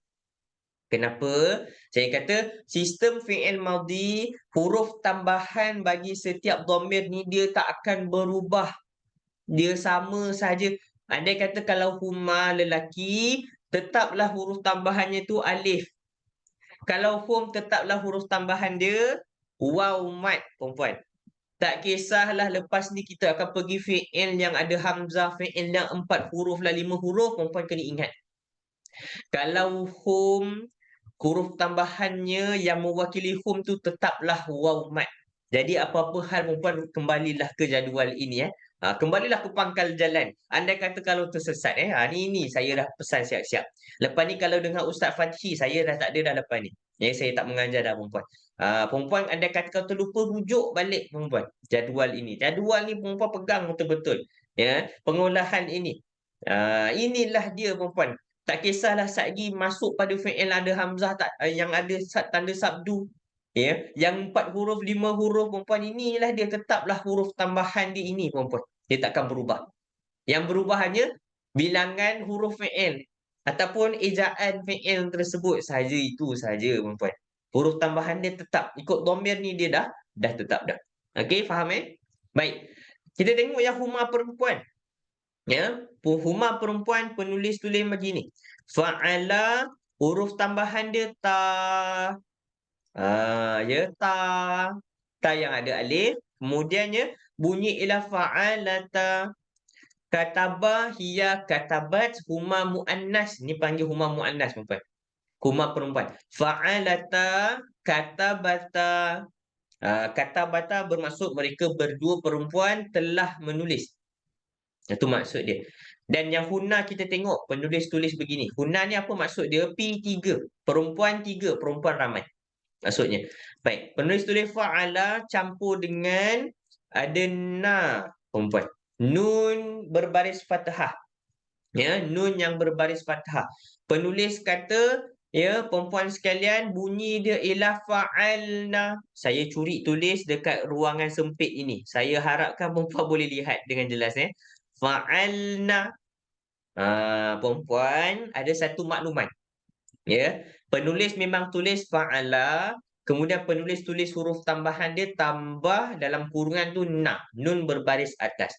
Kenapa? Saya kata sistem fi'il madhi, huruf tambahan bagi setiap dhamir ni dia tak akan berubah. Dia sama saja. Andai kata kalau huma lelaki, tetaplah huruf tambahannya tu alif. Kalau hum, tetaplah huruf tambahan dia waw mat, perempuan. Tak kisahlah lepas ni kita akan pergi fi'il yang ada hamzah, fi'il yang 4 huruf lah 5 huruf, perempuan kena ingat. Kalau hum, huruf tambahannya yang mewakili hum tu tetaplah waw mat. Jadi apa-apa hal perempuan kembalilah ke jadual ini. Kembalilah ke pangkal jalan. Andai kata kalau tersesat. Ni saya dah pesan siap-siap. Lepas ni kalau dengan Ustaz Fathi, saya dah tak ada dah lepas ni. Saya tak mengajar dah perempuan. Perempuan andai kata kalau terlupa, rujuk balik perempuan. Jadual ini. Jadual ni perempuan pegang betul-betul. Pengolahan ini. Inilah dia perempuan. Tak kisahlah satgi masuk pada fi'il ada hamzah yang ada tanda sabdu. Yang 4 huruf, 5 huruf perempuan, inilah dia tetaplah huruf tambahan di ini perempuan. Dia takkan berubah. Yang berubah hanya bilangan huruf fi'il ataupun ejaan fi'il tersebut saja, itu saja perempuan. Huruf tambahan dia tetap. Ikut dhamir ni dia dah tetap dah. Okey, faham Baik. Kita tengok yang huma perempuan. Huma perempuan penulis tulis begini. Fa'ala, huruf tambahan dia ta. Ta yang ada alif. Kemudiannya bunyi ialah fa'alata. Kataba hiya katabat, huma muannas. Ni panggil huma muannas perempuan. Huma perempuan. Fa'alata katabata. Katabata bermaksud mereka berdua perempuan telah menulis. Itu maksud dia. Dan yang hunna kita tengok penulis tulis begini. Hunna ni apa maksud dia? P3. Perempuan 3, perempuan ramai. Maksudnya. Baik, penulis tulis fa'ala campur dengan ada na, perempuan. Nun berbaris fathah. Nun yang berbaris fathah. Penulis kata, perempuan sekalian, bunyi dia ialah fa'alna. Saya curi tulis dekat ruangan sempit ini. Saya harapkan perempuan boleh lihat dengan jelas. Fa'alna. Perempuan ada satu maklumat. Penulis memang tulis fa'ala, kemudian penulis tulis huruf tambahan dia tambah dalam kurungan tu na, nun berbaris atas.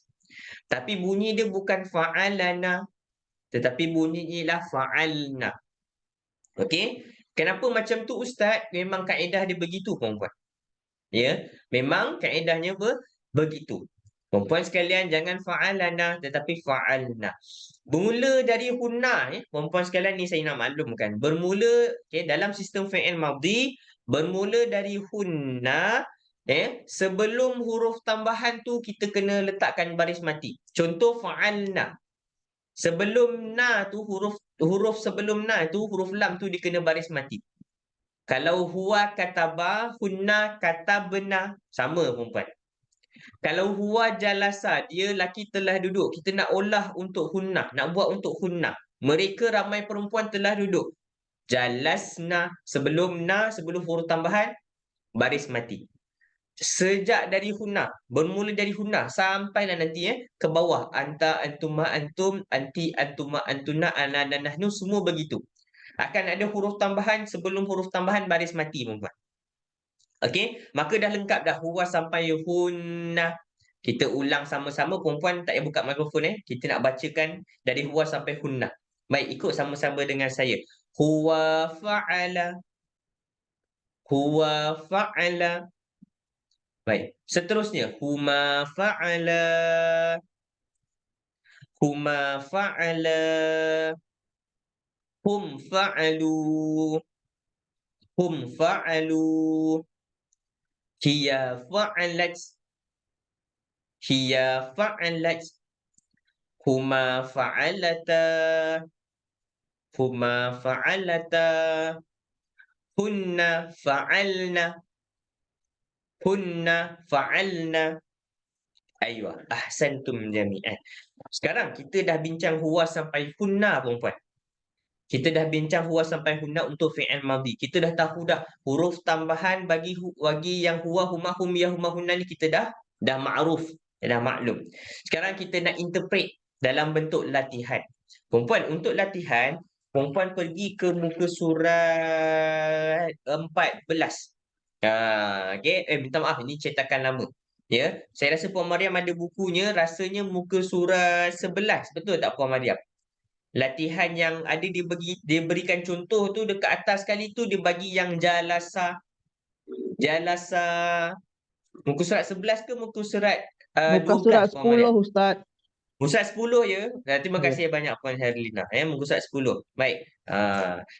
Tapi bunyi dia bukan fa'alana, tetapi bunyi ialah fa'alna. Okey? Kenapa macam tu Ustaz? Memang kaedah dia begitu perempuan. Memang kaedahnya begitu. Perempuan sekalian jangan fa'alana tetapi fa'alna. Bermula dari hunna, perempuan sekalian ni saya nak maklumkan. Bermula dalam sistem fi'il madhi, bermula dari hunna, sebelum huruf tambahan tu kita kena letakkan baris mati. Contoh fa'alna. Sebelum na tu huruf sebelum na tu huruf lam tu dia kena baris mati. Kalau huwa kataba, hunna katabna, sama perempuan. Kalau huwa jalasa, dia laki telah duduk. Kita nak olah untuk hunna, nak buat untuk hunna. Mereka ramai perempuan telah duduk. Jalasna, sebelum huruf tambahan, baris mati. Sejak dari hunna, bermula dari hunna sampailah nanti ke bawah. Anta, antuma, antum, anti, antuma, antuna, ana, dan nahnu, semua begitu. Akan ada huruf tambahan, sebelum huruf tambahan baris mati perempuan. Okey, maka dah lengkap dah huwa sampai hunna. Kita ulang sama-sama, perempuan tak payah buka mikrofon Kita nak bacakan dari huwa sampai hunna. Baik, ikut sama-sama dengan saya. Huwa fa'ala. Huwa fa'ala. Baik, seterusnya huma fa'ala. Huma fa'ala. Hum fa'alu. Hum fa'alu. Hiya fa'alat. Hiya fa'alat. Huma fa'alata. Huma fa'alata. Hunna fa'alna. Hunna fa'alna. Aywa, ahsantum jami'an. Sekarang kita dah bincang huwa sampai hunna perempuan. Kita dah bincang huwa sampai hunna untuk fi'il madhi. Kita dah tahu dah huruf tambahan bagi yang huwa, huma, hum, ya, huma, hunna ni kita dah ma'ruf, dah maklum. Sekarang kita nak interpret dalam bentuk latihan. Perempuan, untuk latihan, perempuan pergi ke muka surat 14. Okey, minta maaf, ini cetakan lama. Ya, saya rasa Puan Mariam ada bukunya, rasanya muka surat 11. Betul tak Puan Mariam? Latihan yang ada dia berikan contoh tu dekat atas sekali tu dia bagi yang jalasa. Muka surat 11 ke muka surat Muka 12 surat Puan Mariam? 10 Ustaz. Muka surat 10 ya. Terima kasih banyak Puan Herlina. Muka surat 10. Baik.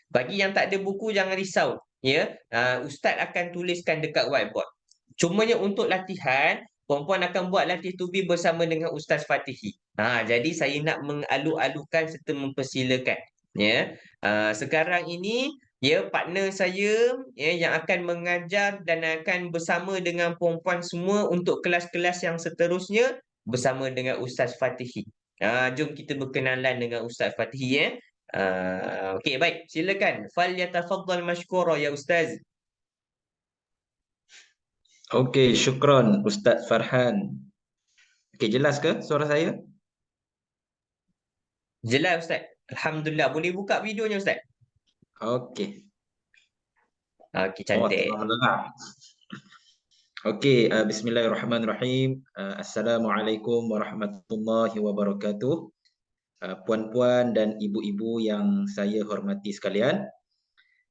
Bagi yang tak ada buku jangan risau. Ya. Ustaz akan tuliskan dekat whiteboard. Cumanya untuk latihan, perempuan akan buat latih tubi bersama dengan Ustaz Fatihi. Jadi saya nak mengalu-alukan serta mempersilakan. Ya. Sekarang ini partner saya yang akan mengajar dan akan bersama dengan perempuan semua untuk kelas-kelas yang seterusnya bersama dengan Ustaz Fatihi. Jom kita berkenalan dengan Ustaz Fatihi Okey, baik. Silakan. Fal yatafaddal mashkura ya Ustaz. Okey, syukran Ustaz Farhan. Okey, jelas ke suara saya? Jelas Ustaz. Alhamdulillah. Boleh buka videonya Ustaz? Okey. Okey, cantik. Okey, bismillahirrahmanirrahim. Assalamualaikum warahmatullahi wabarakatuh. Puan-puan dan ibu-ibu yang saya hormati sekalian.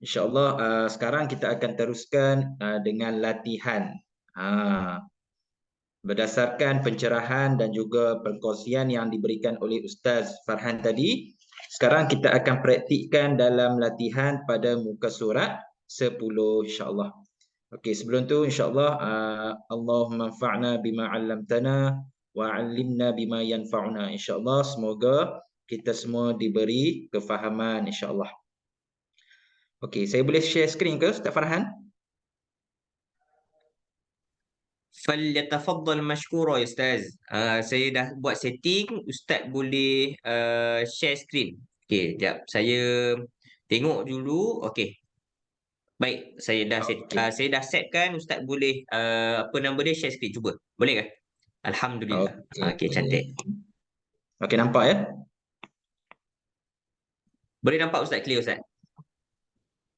InsyaAllah sekarang kita akan teruskan dengan latihan. Berdasarkan pencerahan dan juga perkongsian yang diberikan oleh Ustaz Farhan tadi, sekarang kita akan praktikkan dalam latihan pada muka surat 10 insya-Allah. Okey, sebelum tu insya-Allah Allahumma anfa'na bima 'allamtana wa 'allimna bima yanfa'una. Insya-Allah semoga kita semua diberi kefahaman insya-Allah. Okey, saya boleh share skrin ke Ustaz Farhan? Falyatafaddal mashkura ya Ustaz. Saya dah buat setting, Ustaz boleh share screen. Okey, jap. Saya tengok dulu. Okey. Baik, saya dah setkan, Ustaz boleh apa nama dia, share screen, cuba. Boleh ke? Alhamdulillah. Okey, cantik. Okey, nampak ya? Boleh nampak Ustaz, clear Ustaz.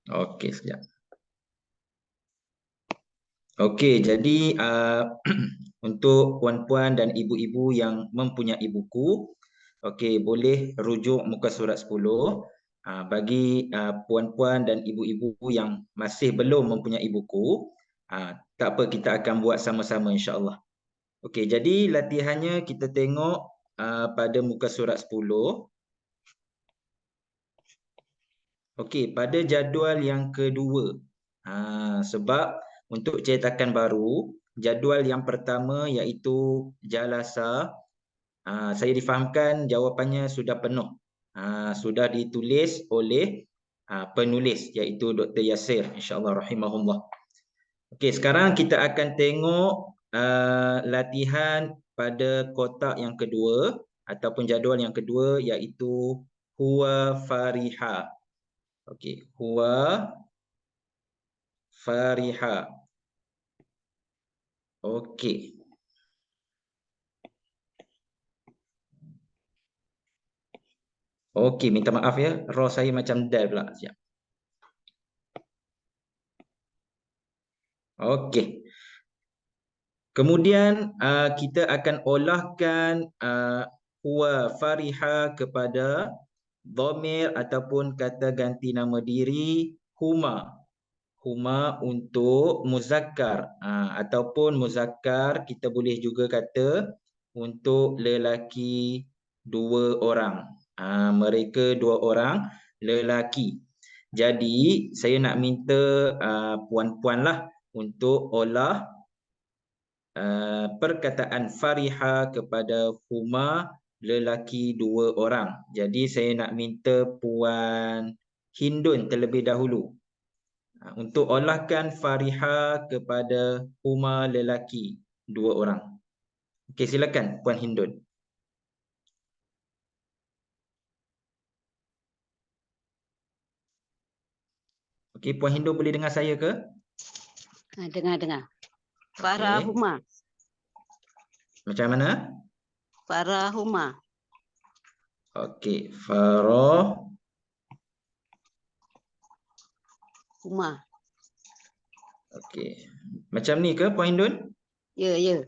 Okey, sekejap. Okey, jadi untuk puan-puan dan ibu-ibu yang mempunyai buku, okey, boleh rujuk muka surat 10. Bagi puan-puan dan ibu-ibu yang masih belum mempunyai buku, tak apa, kita akan buat sama-sama insya-Allah. Okey, jadi latihannya kita tengok pada muka surat 10. Okey, pada jadual yang kedua. Sebab untuk cetakan baru, jadual yang pertama iaitu jalasa, saya difahamkan jawapannya sudah penuh. Sudah ditulis oleh penulis iaitu Dr. Yasir, insya-Allah rahimahullah. Okey, sekarang kita akan tengok latihan pada kotak yang kedua ataupun jadual yang kedua iaitu huwa fariha. Okey, huwa fariha. Okey. Okey, minta maaf ya, raw saya macam dal pula. Siap. Okey. Kemudian kita akan olahkan huwa fariha kepada dhamir ataupun kata ganti nama diri huma. Huma untuk muzakkar ataupun muzakkar kita boleh juga kata untuk lelaki 2 orang. Mereka 2 orang lelaki. Jadi saya nak minta puan-puan lah untuk olah perkataan fariha kepada huma lelaki 2 orang. Jadi saya nak minta puan Hindun terlebih dahulu untuk olahkan fariha kepada huma lelaki 2 orang. Okey, silakan puan Hindun. Okey, puan Hindun boleh dengar saya ke? Dengar. Farahuma. Macam mana? Farahuma. Okey, farah Huma. okey. Macam ni ke puan Hindun? Ya.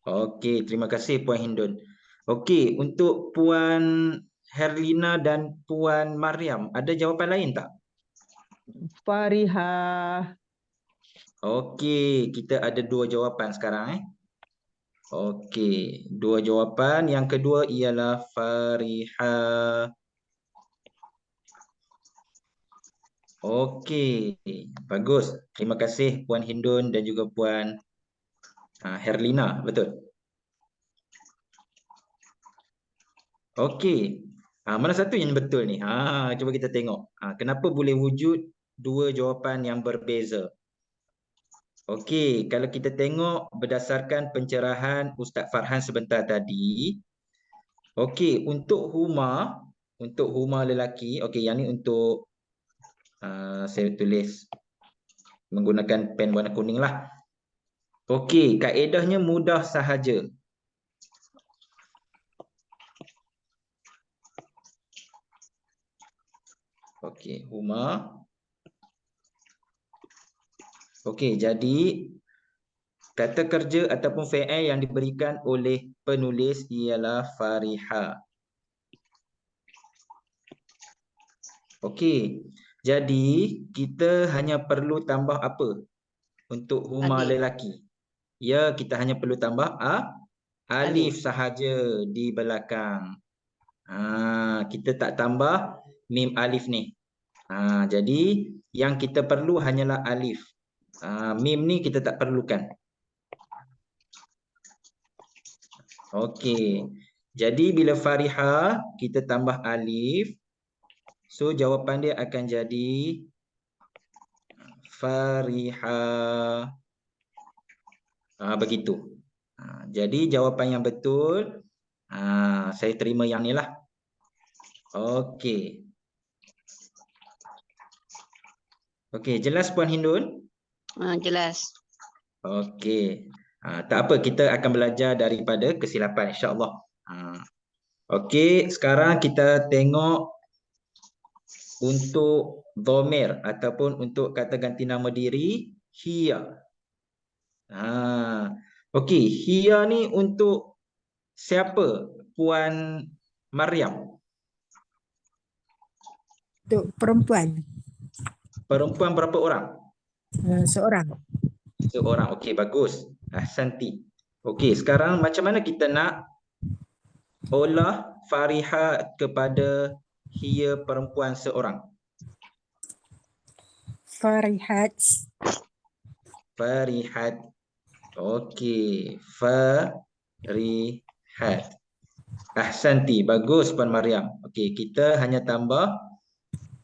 Okey, terima kasih puan Hindun. Okey, untuk puan Herlina dan puan Mariam, ada jawapan lain tak? Fariha. Okey, kita ada 2 jawapan sekarang. Okey, 2 jawapan. Yang kedua ialah fariha. Okey, bagus. Terima kasih puan Hindun dan juga puan Herlina, betul. Okey. Mana satu yang betul ni? Cuba kita tengok. Kenapa boleh wujud 2 jawapan yang berbeza? Okey, kalau kita tengok berdasarkan pencerahan Ustaz Farhan sebentar tadi. Okey, untuk huma lelaki, okey yang ni untuk saya tulis menggunakan pen warna kuning lah. Okey, kaedahnya mudah sahaja. Okey, huma. Okey, jadi kata kerja ataupun fi'il yang diberikan oleh penulis ialah fariha. Okey, jadi kita hanya perlu tambah apa untuk huma Alif. lelaki? Ya, kita hanya perlu tambah alif sahaja di belakang. Kita tak tambah mim alif ni. Jadi yang kita perlu hanyalah alif. Mim ni kita tak perlukan. Okey. Jadi bila fariha kita tambah alif, so jawapan dia akan jadi fariha. Begitu. Jadi jawapan yang betul saya terima yang ni lah. Okey. Okey, jelas puan Hindun? Jelas. Okey. Tak apa, kita akan belajar daripada kesilapan insya-Allah. Okey, sekarang kita tengok untuk dhamir ataupun untuk kata ganti nama diri hiya. Okey, hiya ni untuk siapa? Puan Mariam. Untuk perempuan. Perempuan berapa orang? Seorang. Seorang. Okey, bagus. Ahsanti. Okey, sekarang macam mana kita nak olah Fariha kepada hia perempuan seorang? Farihat. Farihat. Okey, Farihat. Ahsanti, bagus Puan Mariam. Okey, kita hanya tambah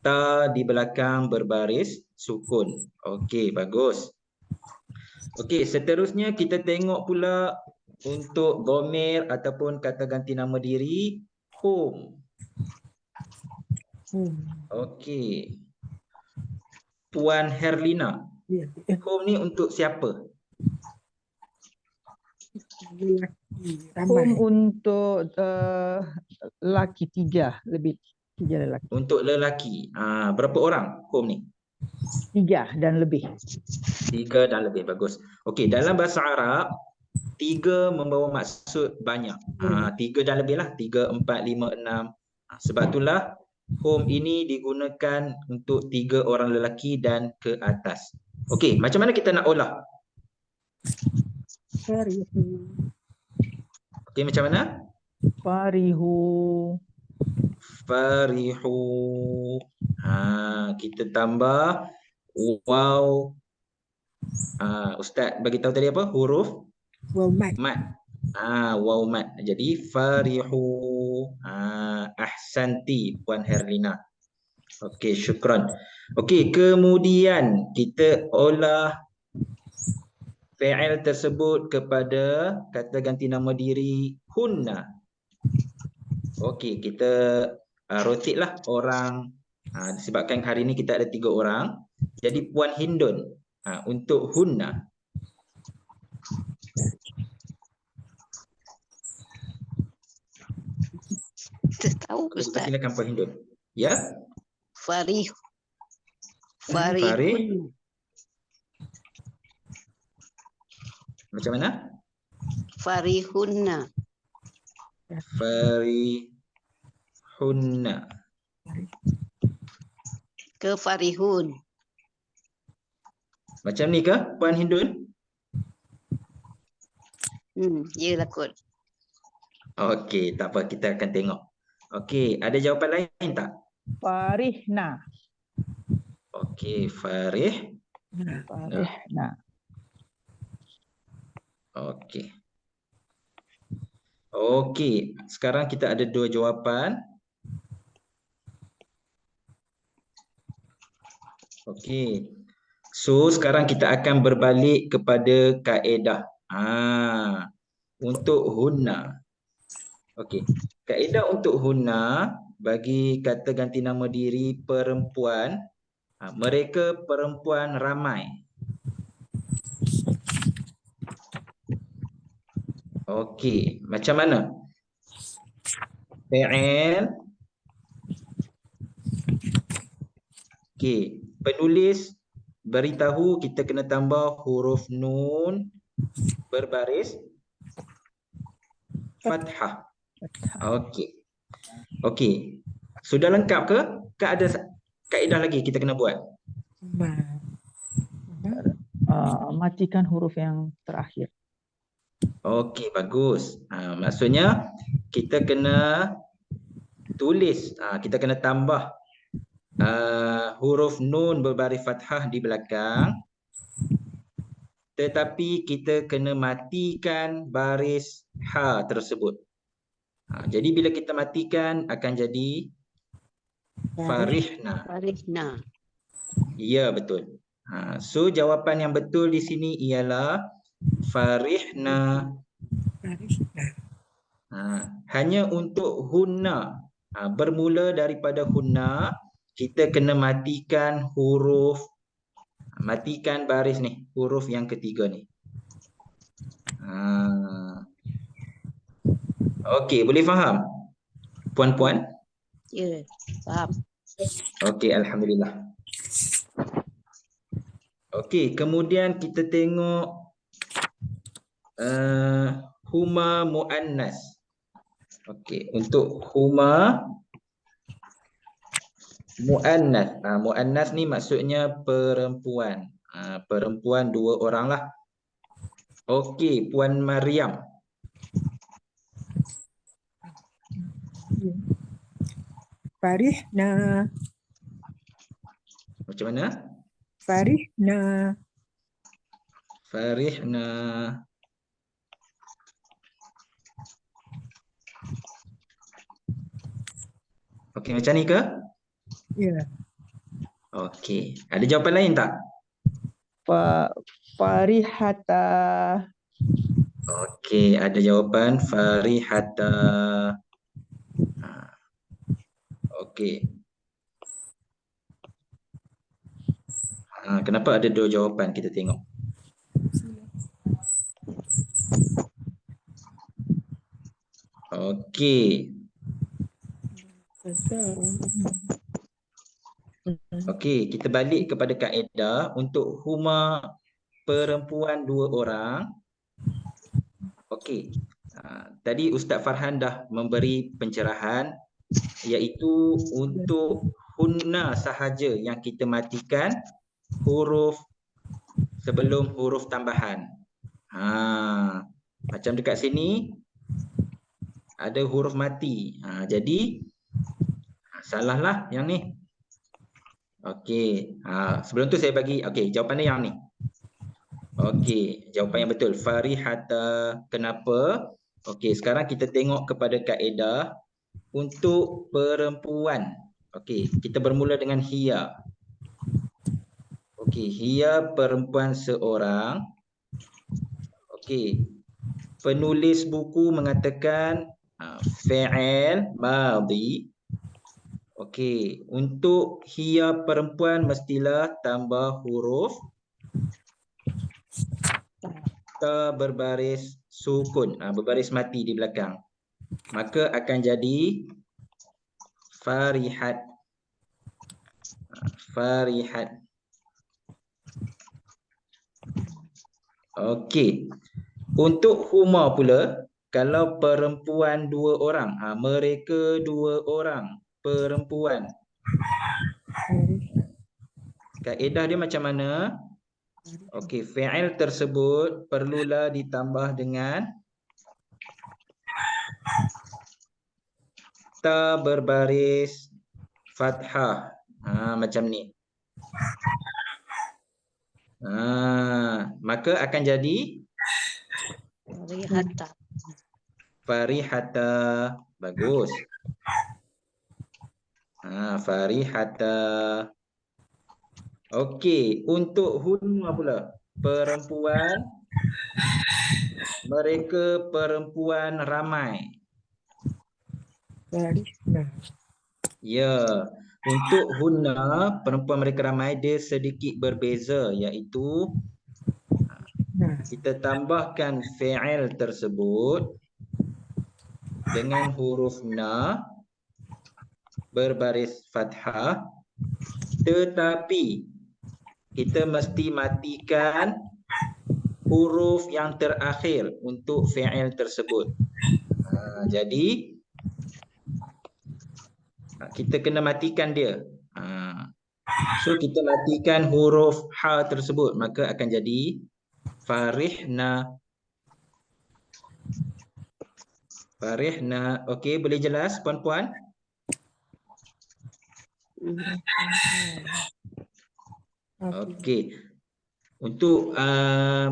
ta di belakang berbaris sukun. Okey, bagus. Okey, seterusnya kita tengok pula untuk dhamir ataupun kata ganti nama diri hum. Okey. Puan Herlina, Ya. hum ni untuk siapa? Lelaki. Hum Ramai. untuk lelaki 3 lebih. 3 lelaki. Untuk lelaki. Berapa orang hum ni? 3 dan lebih. 3 dan lebih, bagus. Okey, dalam bahasa Arab 3 membawa maksud banyak. 3 dan lebih lah, 3, 4, 5, 6. Sebab itulah hum ini digunakan untuk 3 orang lelaki dan ke atas. Okey, macam mana kita nak olah? Farihu. Okey, macam mana? Farihu. Farihu. Kita tambah waw. Ustaz bagi tahu tadi apa? Huruf Wamat. mat. Waw mat. Jadi farihu. Ahsanti Puan Herlina. Okey, syukran. Okey, kemudian kita olah fi'il tersebut kepada kata ganti nama diri hunna. Okey, kita rotate lah orang. Disebabkan hari ni kita ada 3 orang. Jadi Puan Hindun untuk hunna. Tahu Ustaz. Silakan Puan Hindun. Ya? Farih. Farih. Farihun. Macam mana? Farihunna. Farihunna. Ke farihun. Macam ni ke Puan Hindun? Yelah kot. Okey, tak apa, kita akan tengok. Okey, ada jawapan lain tak? Farihna. Okey, Farih. Farihna. Okey. Okey, sekarang kita ada 2 jawapan. Okey. So, sekarang kita akan berbalik kepada kaedah. Untuk hunna. Okey. Kaedah untuk hunna bagi kata ganti nama diri perempuan, mereka perempuan ramai. Okey, macam mana? Fi'il. Okey, penulis beritahu kita kena tambah huruf nun berbaris fathah. Okey. Okey. Sudah lengkap ke? Ke ada kaedah lagi kita kena buat? Matikan huruf yang terakhir. Okey, bagus. Maksudnya kita kena tulis, kita kena tambah huruf nun berbaris fathah di belakang. Tetapi kita kena matikan baris ha tersebut. Jadi bila kita matikan akan jadi farihna. Farihna. Ya, betul. So jawapan yang betul di sini ialah farihna. Hanya untuk hunna. Bermula daripada hunna, kita kena matikan huruf, matikan baris ni, huruf yang ketiga ni. Okey, boleh faham? Puan-puan? Ya, faham. Okey, alhamdulillah. Okey, kemudian kita tengok huma muannas. Okey, untuk huma muannas. Muannas ni maksudnya perempuan. Perempuan 2 orang lah. Okey, Puan Mariam. Farihna. Macam mana? Farihna. Farihna. Okey, macam ni ke? Ya. Okey. Ada jawapan lain tak? Farihata. Okey, ada jawapan Farihata. Okey. Kenapa ada dua jawapan? Kita tengok. Okey. Okey, kita balik kepada kaedah untuk huma perempuan 2 orang. Okey. Tadi Ustaz Farhan dah memberi pencerahan, iaitu untuk hunna sahaja yang kita matikan huruf sebelum huruf tambahan. Macam dekat sini ada huruf mati. Jadi salahlah yang ni. Okey. Sebelum tu saya bagi jawapannya yang ni. Okey, jawapan yang betul. Farihata. Kenapa? Okey, sekarang kita tengok kepada kaedah untuk perempuan. Okey, kita bermula dengan hiya. Okey, hiya perempuan seorang. Okey. Penulis buku mengatakan fi'il madhi. Okey, untuk hiya perempuan mestilah tambah huruf ta berbaris sukun, berbaris mati di belakang. Maka akan jadi farihat. Farihat. Okey. Untuk huma pula, kalau perempuan 2 orang, mereka 2 orang perempuan. Kaedah dia macam mana? Okey, fi'il tersebut perlulah ditambah dengan ta berbaris fathah. Macam ni. Maka akan jadi Farihata. farihata. Bagus. Farihata. Okey, untuk hunna pula, perempuan, mereka perempuan ramai. Farihna. Ya, untuk hunna, perempuan mereka ramai, dia sedikit berbeza, iaitu kita tambahkan fi'il tersebut dengan huruf na berbaris fathah, tetapi kita mesti matikan huruf yang terakhir untuk fi'il tersebut. Jadi kita kena matikan dia. So kita matikan huruf ha tersebut, maka akan jadi farihna. Farihna. Okey, boleh jelas puan-puan? Okey. Untuk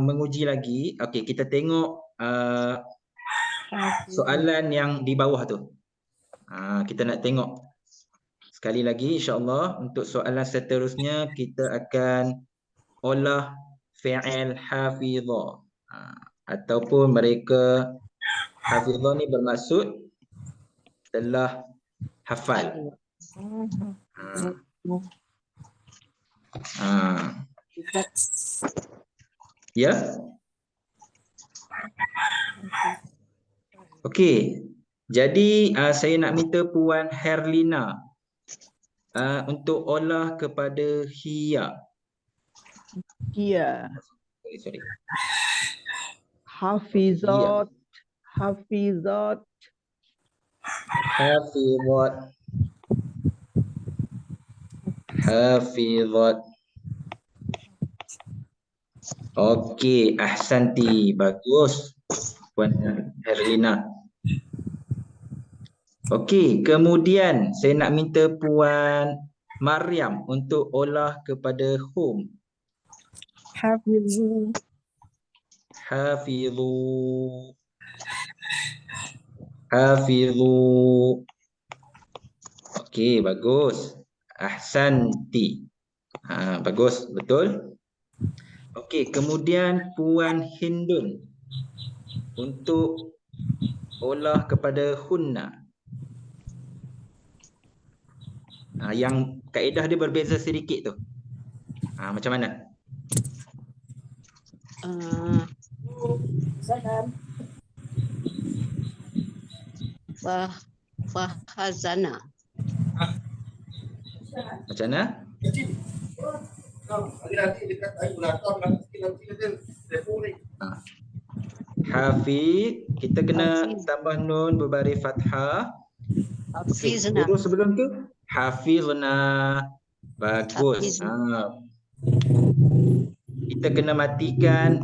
menguji lagi, kita tengok soalan yang di bawah tu. Kita nak tengok sekali lagi, insya-Allah. Untuk soalan seterusnya kita akan olah fi'il hafizah. Ataupun mereka hafizah ni bermaksud telah hafal. Ya. Okey. Jadi saya nak minta Puan Herlina untuk olah kepada hiya. Hiya. Sorry. Hafizat. Hafizat. Hafizat. Hafizat. Okey, ahsanti. Bagus. Puan Herlina. Okey, kemudian saya nak minta Puan Mariam untuk olah kepada home. حافظوا Hafizu. Hafizu. Okey, bagus. Ahsanti. Bagus, betul. Okey, kemudian Puan Hindun untuk olah kepada hunna. Yang kaedah dia berbeza sedikit tu. Macam mana? Fahazana. Macam mana? Hafiz, kita kena Hafiz. tambah nun berbaris fathah. Okey, Hafizna. huruf sebelum tu hafizna. Bagus. Hafizna. Kita kena matikan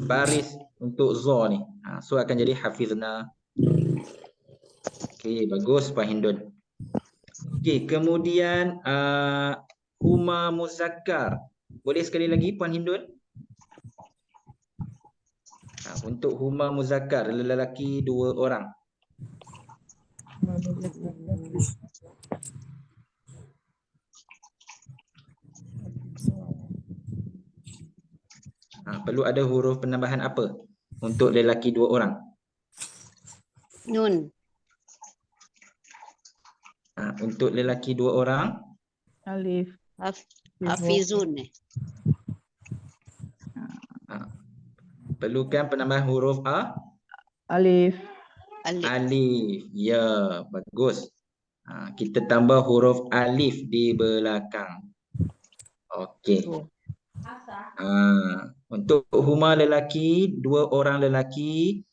baris untuk za ni. So akan jadi hafizna. Okey, bagus Pak Hindun. Okey, kemudian huma muzakkar. Boleh sekali lagi Puan Hindun? Untuk huma muzakkar, lelaki 2 orang. Perlu ada huruf penambahan apa untuk lelaki 2 orang? Nun. Untuk lelaki 2 orang, Alif. Hafizun. perlukan penambahan huruf Alif. Alif. alif. Ya, bagus. Kita tambah huruf alif di belakang. Okey. Untuk huma lelaki, 2 orang lelaki,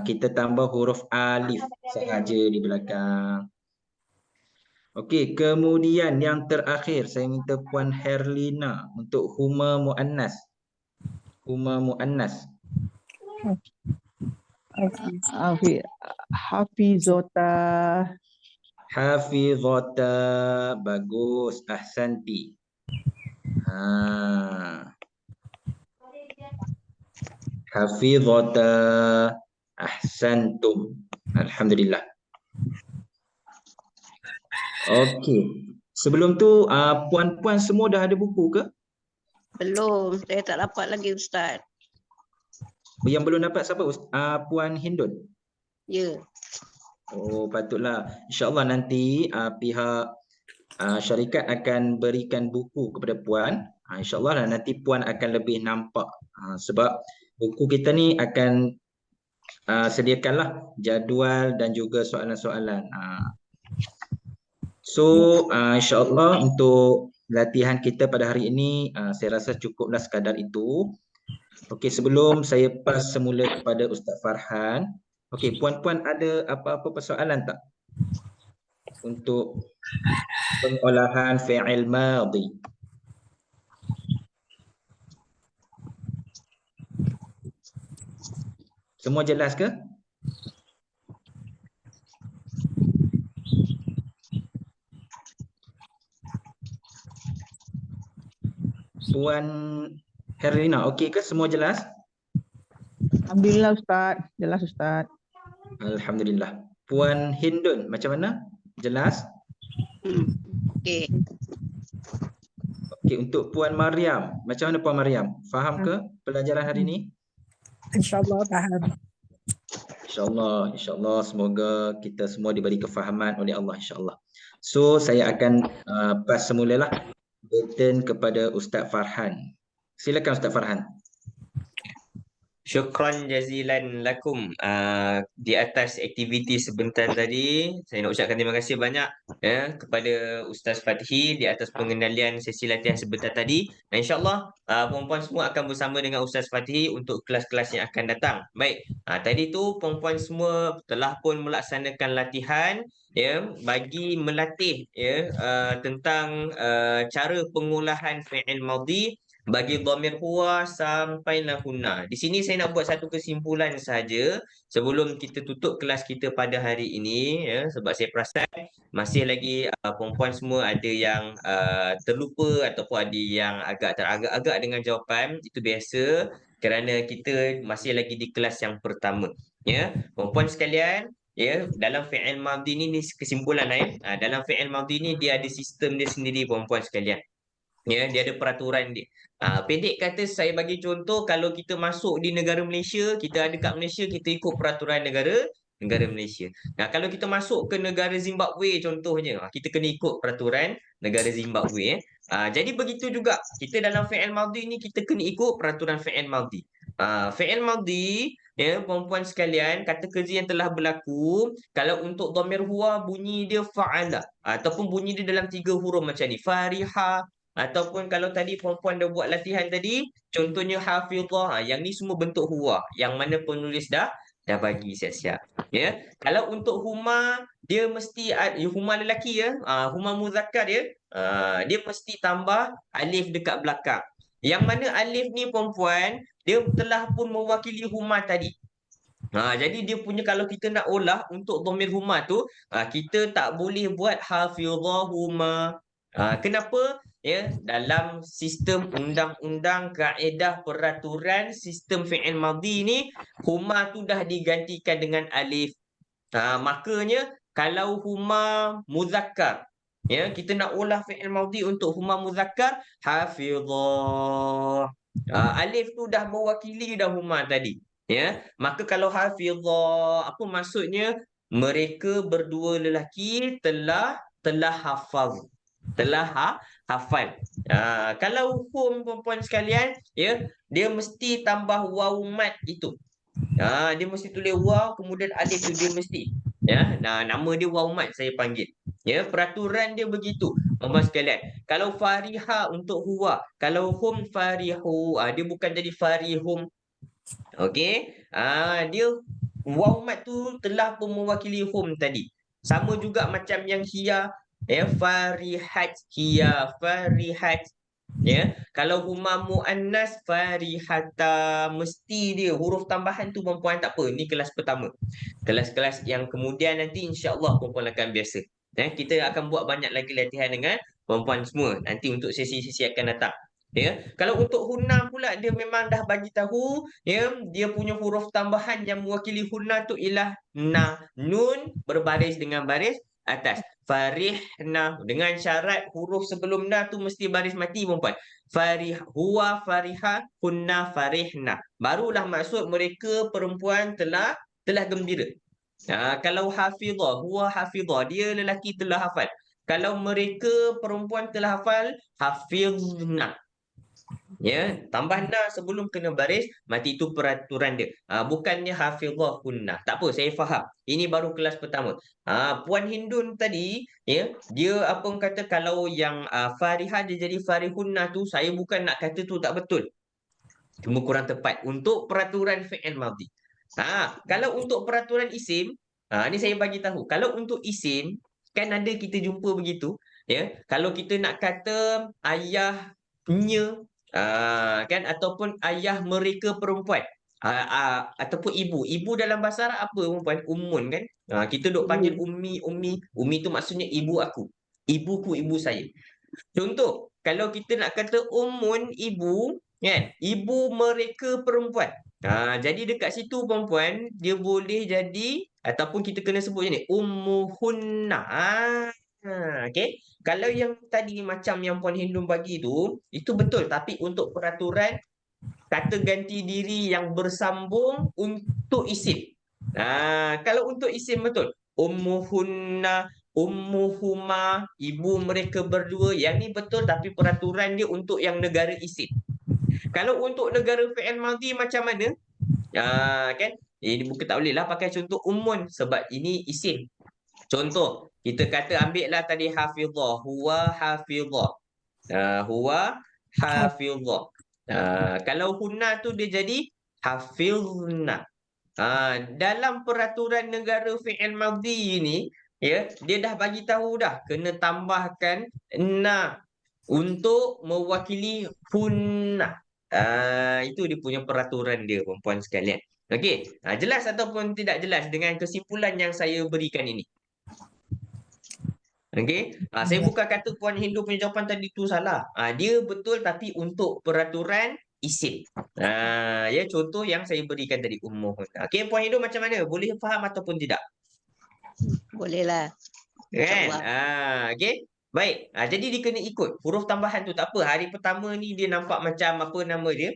kita tambah huruf alif sahaja di belakang. Okey, kemudian yang terakhir saya minta Puan Herlina untuk huma muannas. Huma muannas. Hafizota. Hafizata. Bagus, ahsanti. Hafizata. Ahsantum. Alhamdulillah. Okey. Sebelum tu puan-puan semua dah ada buku ke? Belum. Saya tak dapat lagi Ustaz. Yang belum dapat siapa? Puan Hindun. Ya. Oh, patutlah. InsyaAllah nanti pihak syarikat akan berikan buku kepada puan. InsyaAllah nanti puan akan lebih nampak. Sebab buku kita ni akan sediakanlah jadual dan juga soalan-soalan. So insyaAllah untuk latihan kita pada hari ini saya rasa cukuplah sekadar itu. Okey, sebelum saya pass semula kepada Ustaz Farhan. Okey, puan-puan ada apa-apa persoalan tak? Untuk pengolahan fi'il madhi. Semua jelas ke? Puan Herlina, okey ke? Semua jelas? Alhamdulillah Ustaz. Jelas Ustaz. Alhamdulillah. Puan Hindun, macam mana? Jelas? Okey. Okey, untuk Puan Mariam, macam mana Puan Mariam? Faham ke pelajaran hari ini? InsyaAllah faham. InsyaAllah semoga kita semua diberi kefahaman oleh Allah insyaAllah. So saya akan pass semulalah baton kepada Ustaz Farhan. Silakan Ustaz Farhan. Syukran jazilan lakum di atas aktiviti sebentar tadi. Saya nak ucapkan terima kasih banyak kepada Ustaz Fathi di atas pengendalian sesi latihan sebentar tadi. Dan insyaAllah perempuan semua akan bersama dengan Ustaz Fathi untuk kelas-kelas yang akan datang. Baik, tadi tu perempuan semua telah pun melaksanakan latihan bagi melatih tentang cara pengolahan fi'il madhi bagi dhamir huwa sampailah hunna. Di sini saya nak buat satu kesimpulan saja sebelum kita tutup kelas kita pada hari ini, ya, sebab saya perasan masih lagi perempuan semua ada yang terlupa ataupun ada yang agak teragak-agak dengan jawapan. Itu biasa kerana kita masih lagi di kelas yang pertama. Ya, perempuan sekalian, ya, dalam fi'il madhi ni kesimpulan dalam fi'il madhi ni dia ada sistem dia sendiri perempuan sekalian. Ya, dia ada peraturan dia. Pendek kata saya bagi contoh, kalau kita masuk di negara Malaysia, kita ada kat Malaysia, kita ikut peraturan negara Malaysia. Nah, kalau kita masuk ke negara Zimbabwe contohnya, kita kena ikut peraturan negara Zimbabwe. Jadi begitu juga kita dalam fi'il madhi ni kita kena ikut peraturan fi'il madhi. Fi'il madhi, ya, perempuan sekalian, kata kerja yang telah berlaku, kalau untuk dhamir huwa bunyi dia fa'ala ataupun bunyi dia dalam 3 huruf macam ni, fariha, ataupun kalau tadi perempuan dah buat latihan tadi, contohnya hafizah, yang ni semua bentuk huwa, yang mana penulis dah bagi siap-siap. Ya. Kalau untuk huma, dia mesti huma lelaki, ya. Huma muzakkar dia, dia mesti tambah alif dekat belakang. Yang mana alif ni perempuan, dia telah pun mewakili huma tadi. Jadi dia punya, kalau kita nak olah untuk dhamir huma tu, kita tak boleh buat hafizahuma. Kenapa? Ya, dalam sistem undang-undang, kaedah, peraturan sistem fi'il madhi ni, huma tu dah digantikan dengan alif. Makanya kalau huma muzakkar, ya, kita nak olah fi'il madhi untuk huma muzakkar, hafizah. Alif tu dah mewakili dah huma tadi. Ya, maka kalau hafizah, apa maksudnya? Mereka berdua lelaki telah hafaz. Hafal. Kalau hum perempuan sekalian, ya, dia mesti tambah waw mat itu. Dia mesti tulis waw kemudian alif tu dia mesti. Ya, nama dia waw mat saya panggil. Ya, peraturan dia begitu. Perempuan sekalian, kalau fariha untuk huwa, kalau hum farihu, dia bukan jadi farihum. Okey. Dia waw mat tu telah pun mewakili hum tadi. Sama juga macam yang hiya, ya, farihat, hiya farihat. Ya, kalau huma muannas farihata, mesti dia huruf tambahan tu perempuan, tak apa. Ni kelas pertama. Kelas-kelas yang kemudian nanti insya-Allah perempuan akan biasa. Kita akan buat banyak lagi latihan dengan perempuan semua nanti untuk sesi-sesi akan datang. Ya, kalau untuk hunna pula, dia memang dah bagi tahu, ya, dia punya huruf tambahan yang mewakili hunna tu ialah na, nun berbaris dengan baris atas. Farihna, dengan syarat huruf sebelum na tu mesti baris mati perempuan. Huwa fariha, hunna farihna. Barulah maksud mereka perempuan telah gembira. Kalau hafizah, huwa hafizah, dia lelaki telah hafal. Kalau mereka perempuan telah hafal, hafizna. Ya, tambah na sebelum kena baris mati, itu peraturan dia. Bukannya hafizahunna. Tak apa, saya faham. Ini baru kelas pertama. Puan Hindun tadi, ya, dia apa kata kalau yang Fariha dia jadi Farihunna tu, saya bukan nak kata tu tak betul. Cuma kurang tepat untuk peraturan fi'il madhi. Kalau untuk peraturan isim, ni saya bagi tahu. Kalau untuk isim, kan ada kita jumpa begitu, ya. Kalau kita nak kata ayahnya, kan, ataupun ayah mereka perempuan, ataupun ibu dalam bahasa Arab apa perempuan? Ummun, kan. Kita duk panggil ummi tu maksudnya ibu aku, ibuku, ibu saya. Contoh, kalau kita nak kata ummun, ibu, kan, ibu mereka perempuan. Jadi dekat situ perempuan dia boleh jadi, ataupun kita kena sebut ni ummuhunna. Okey. Kalau yang tadi macam yang Puan Hindun bagi tu, itu betul, tapi untuk peraturan kata ganti diri yang bersambung untuk isim. Kalau untuk isim betul. Ummuhunna, ummuhuma, ibu mereka berdua, yang ni betul, tapi peraturan dia untuk yang negara isim. Kalau untuk negara fi'il madhi macam mana? Kan? Ini bukan, tak boleh lah pakai contoh ummun sebab ini isim. Contoh, kita kata ambil lah tadi hafizah, huwa hafizah. Huwa hafizah. Kalau hunna tu dia jadi hafizna. Dalam peraturan negara fi'il madhi ni, ya, dia dah bagi tahu dah kena tambahkan na. untuk mewakili hunna. Itu dia punya peraturan dia, perempuan sekalian. Okey, jelas ataupun tidak jelas dengan kesimpulan yang saya berikan ini? Okey, saya bukan kata Puan Hindu punya jawapan tadi tu salah. Dia betul tapi untuk peraturan isim. Ya, contoh yang saya berikan tadi, ummuh. Okey, Puan Hindu macam mana? Boleh faham ataupun tidak? Bolehlah. Kan? InsyaAllah. Okey. Baik. Jadi dia kena ikut. Huruf tambahan tu tak apa. Hari pertama ni dia nampak macam apa nama dia.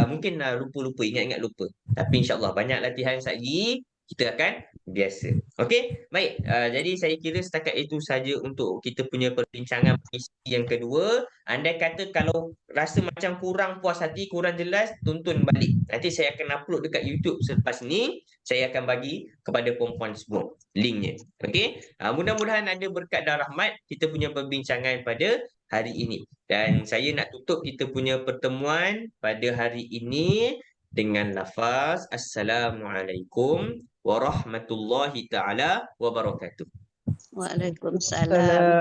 Mungkin lupa-lupa, ingat-ingat lupa. Tapi insyaAllah banyak latihan lagi. Kita akan biasa. Okey. Baik. Jadi saya kira setakat itu saja untuk kita punya perbincangan misi yang kedua. Andai kata kalau rasa macam kurang puas hati, kurang jelas, tonton balik. Nanti saya akan upload dekat YouTube selepas ni. Saya akan bagi kepada perempuan semua linknya. Okey. Mudah-mudahan ada berkat dan rahmat kita punya perbincangan pada hari ini. Dan saya nak tutup kita punya pertemuan pada hari ini dengan lafaz Assalamualaikum warahmatullahi taala wabarakatuh. Waalaikumsalam. Salam.